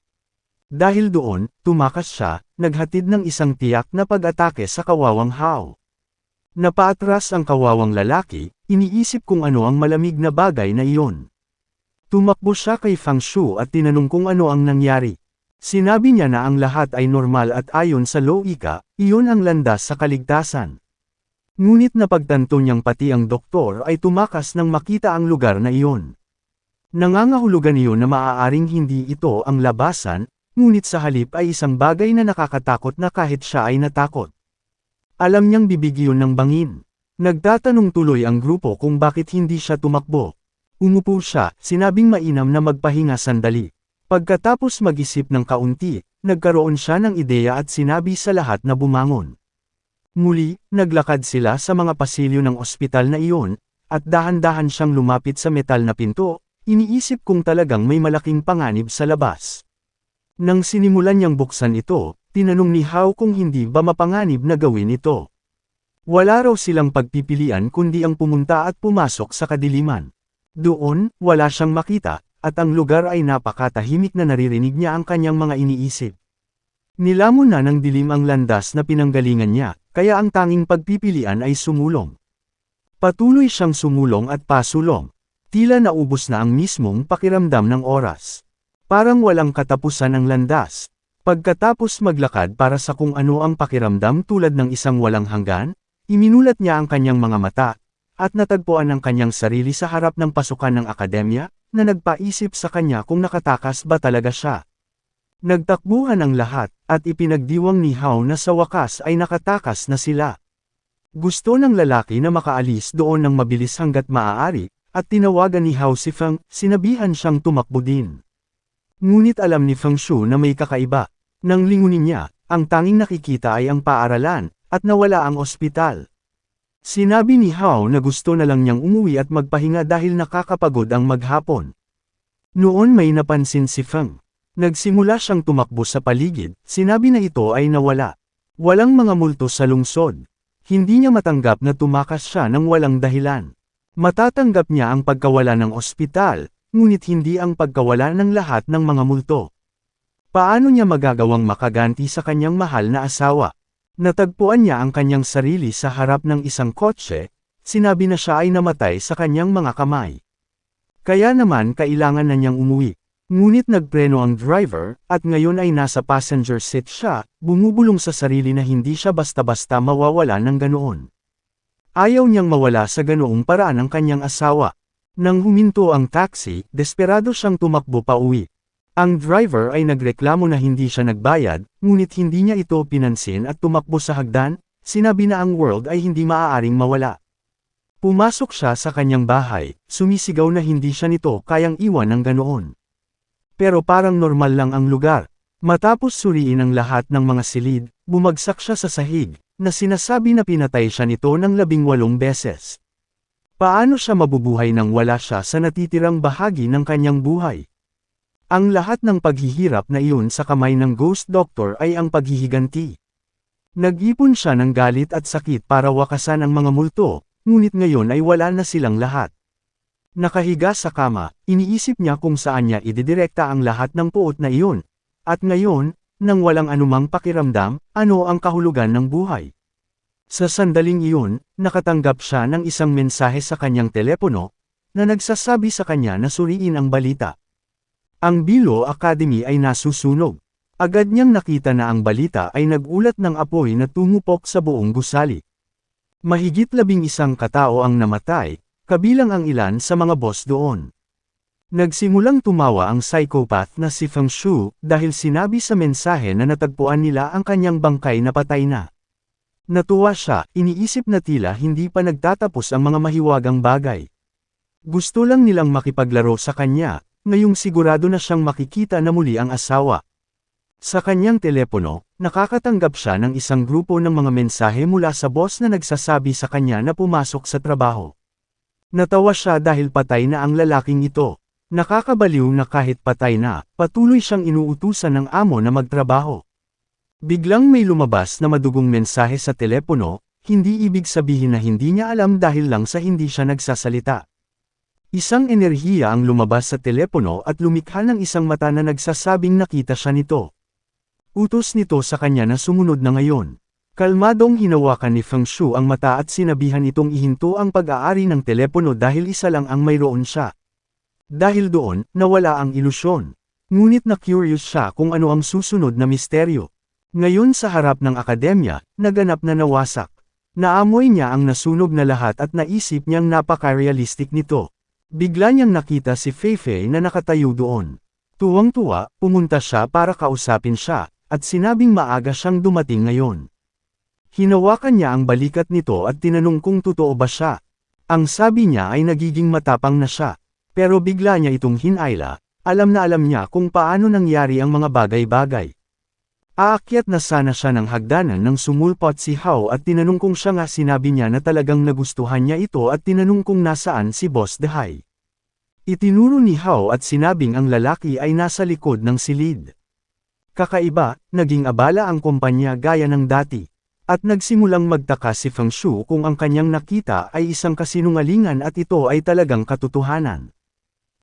Dahil doon, tumakas siya, naghatid ng isang tiyak na pag-atake sa kawawang Hao. Napaatras ang kawawang lalaki, iniisip kung ano ang malamig na bagay na iyon. Tumakbo siya kay Fang Shu at tinanong kung ano ang nangyari. Sinabi niya na ang lahat ay normal at ayon sa loika, iyon ang landas sa kaligtasan. Ngunit napagtanto niyang pati ang doktor ay tumakas nang makita ang lugar na iyon. Nangangahulugan iyon na maaaring hindi ito ang labasan, ngunit sa halip ay isang bagay na nakakatakot na kahit siya ay natakot. Alam niyang bibig iyon ng bangin. Nagtatanong tuloy ang grupo kung bakit hindi siya tumakbo. Umupo siya, sinabing mainam na magpahinga sandali. Pagkatapos mag-isip ng kaunti, nagkaroon siya ng ideya at sinabi sa lahat na bumangon. Muli, naglakad sila sa mga pasilyo ng ospital na iyon, at dahan-dahan siyang lumapit sa metal na pinto, iniisip kung talagang may malaking panganib sa labas. Nang sinimulan niyang buksan ito, tinanong ni Hao kung hindi ba mapanganib na gawin ito. Wala raw silang pagpipilian kundi ang pumunta at pumasok sa kadiliman. Doon, wala siyang makita, at ang lugar ay napakatahimik na naririnig niya ang kanyang mga iniisip. Nilamon na ng dilim ang landas na pinanggalingan niya, kaya ang tanging pagpipilian ay sumulong. Patuloy siyang sumulong at pasulong. Tila naubos na ang mismong pakiramdam ng oras. Parang walang katapusan ang landas. Pagkatapos maglakad para sa kung ano ang pakiramdam tulad ng isang walang hanggan, iminulat niya ang kanyang mga mata, at natagpuan ang kanyang sarili sa harap ng pasukan ng akademya, na nagpaisip sa kanya kung nakatakas ba talaga siya. Nagtakbuhan ang lahat, at ipinagdiwang ni Hao na sa wakas ay nakatakas na sila. Gusto ng lalaki na makaalis doon ng mabilis hanggat maaari, at tinawagan ni Hao si Feng, sinabihan siyang tumakbo din. Ngunit alam ni Feng Shu na may kakaiba. Nang lingunin niya, ang tanging nakikita ay ang paaralan, at nawala ang ospital. Sinabi ni Hao na gusto na lang niyang umuwi at magpahinga dahil nakakapagod ang maghapon. Noon may napansin si Feng. Nagsimula siyang tumakbo sa paligid, sinabi na ito ay nawala. Walang mga multo sa lungsod. Hindi niya matanggap na tumakas siya ng walang dahilan. Matatanggap niya ang pagkawala ng ospital, ngunit hindi ang pagkawala ng lahat ng mga multo. Paano niya magagawang makaganti sa kanyang mahal na asawa? Natagpuan niya ang kanyang sarili sa harap ng isang kotse, sinabi na siya ay namatay sa kanyang mga kamay. Kaya naman kailangan na niyang umuwi. Ngunit nagpreno ang driver, at ngayon ay nasa passenger seat siya, bumubulong sa sarili na hindi siya basta-basta mawawala ng ganoon. Ayaw niyang mawala sa ganoong paraan ang kanyang asawa. Nang huminto ang taxi, desperado siyang tumakbo pa uwi. Ang driver ay nagreklamo na hindi siya nagbayad, ngunit hindi niya ito pinansin at tumakbo sa hagdan, sinabi na ang world ay hindi maaaring mawala. Pumasok siya sa kanyang bahay, sumisigaw na hindi siya nito kayang iwan ng ganoon. Pero parang normal lang ang lugar. Matapos suriin ang lahat ng mga silid, bumagsak siya sa sahig, na sinasabi na pinatay siya nito ng 18 beses. Paano siya mabubuhay nang wala siya sa natitirang bahagi ng kanyang buhay? Ang lahat ng paghihirap na iyon sa kamay ng Ghost Doctor ay ang paghihiganti. Nag-ipon siya ng galit at sakit para wakasan ang mga multo, ngunit ngayon ay wala na silang lahat. Nakahiga sa kama, iniisip niya kung saan niya ididirekta ang lahat ng puot na iyon. At ngayon, nang walang anumang pakiramdam, ano ang kahulugan ng buhay? Sa sandaling iyon, nakatanggap siya ng isang mensahe sa kanyang telepono, na nagsasabi sa kanya na suriin ang balita. Ang Bilo Academy ay nasusunog. Agad niyang nakita na ang balita ay nagulat ng apoy na tumupok sa buong gusali. Mahigit 11 katao ang namatay, kabilang ang ilan sa mga boss doon. Nagsimulang tumawa ang psychopath na si Feng Shu dahil sinabi sa mensahe na natagpuan nila ang kanyang bangkay na patay na. Natuwa siya, iniisip na tila hindi pa nagtatapos ang mga mahiwagang bagay. Gusto lang nilang makipaglaro sa kanya, ngayong sigurado na siyang makikita na muli ang asawa. Sa kanyang telepono, nakakatanggap siya ng isang grupo ng mga mensahe mula sa boss na nagsasabi sa kanya na pumasok sa trabaho. Natawa siya dahil patay na ang lalaking ito. Nakakabaliw na kahit patay na, patuloy siyang inuutusan ng amo na magtrabaho. Biglang may lumabas na madugong mensahe sa telepono, hindi ibig sabihin na hindi niya alam dahil lang sa hindi siya nagsasalita. Isang enerhiya ang lumabas sa telepono at lumikha ng isang mata na nagsasabing nakita siya nito. Utos nito sa kanya na sumunod na ngayon. Kalmadong hinawakan ni Feng Shu ang mata at sinabihan itong ihinto ang pag-aari ng telepono dahil isa lang ang mayroon siya. Dahil doon, nawala ang ilusyon. Ngunit na-curious siya kung ano ang susunod na misteryo. Ngayon sa harap ng akademya, naganap na nawasak. Naamoy niya ang nasunog na lahat at naisip niyang napaka-realistic nito. Bigla niyang nakita si Feifei na nakatayo doon. Tuwang-tuwa, pumunta siya para kausapin siya, at sinabing maaga siyang dumating ngayon. Hinawakan niya ang balikat nito at tinanong kung totoo ba siya. Ang sabi niya ay nagiging matapang na siya. Pero bigla niya itong hinayla, alam na alam niya kung paano nangyari ang mga bagay-bagay. Aakyat na sana siya ng hagdanan nang sumulpot si Hao at tinanong kung siya nga sinabi niya na talagang nagustuhan niya ito at tinanong kung nasaan si Boss Dehai. Itinuro ni Hao at sinabing ang lalaki ay nasa likod ng silid. Kakaiba, naging abala ang kumpanya gaya ng dati. At nagsimulang magtaka si Feng Shu kung ang kanyang nakita ay isang kasinungalingan at ito ay talagang katotohanan.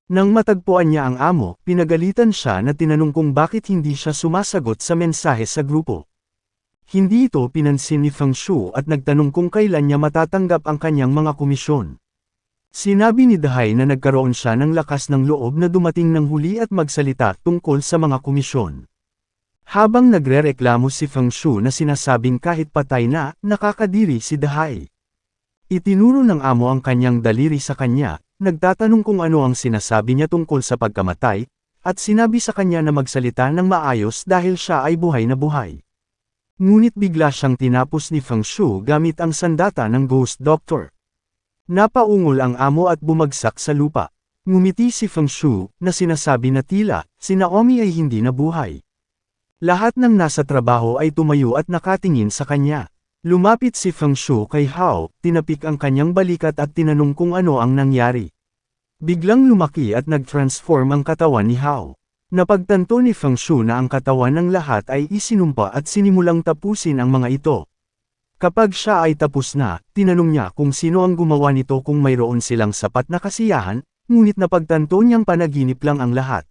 Nang matagpuan niya ang amo, pinagalitan siya na tinanong kung bakit hindi siya sumasagot sa mensahe sa grupo. Hindi ito pinansin ni Feng Shu at nagtanong kung kailan niya matatanggap ang kanyang mga komisyon. Sinabi ni Dehai na nagkaroon siya ng lakas ng loob na dumating ng huli at magsalita tungkol sa mga komisyon. Habang nagrereklamo si Feng Shu na sinasabing kahit patay na, nakakadiri si Dehai. Itinuro ng amo ang kanyang daliri sa kanya, nagtatanong kung ano ang sinasabi niya tungkol sa pagkamatay, at sinabi sa kanya na magsalita ng maayos dahil siya ay buhay na buhay. Ngunit bigla siyang tinapos ni Feng Shu gamit ang sandata ng Ghost Doctor. Napaungol ang amo at bumagsak sa lupa. Ngumiti si Feng Shu, na sinasabi na tila, si Naomi ay hindi na buhay. Lahat ng nasa trabaho ay tumayo at nakatingin sa kanya. Lumapit si Feng Shu kay Hao, tinapik ang kanyang balikat at tinanong kung ano ang nangyari. Biglang lumaki at nag-transform ang katawan ni Hao. Napagtanto ni Feng Shu na ang katawan ng lahat ay isinumpa at sinimulang tapusin ang mga ito. Kapag siya ay tapos na, tinanong niya kung sino ang gumawa nito kung mayroon silang sapat na kasiyahan, ngunit napagtanto niyang panaginip lang ang lahat.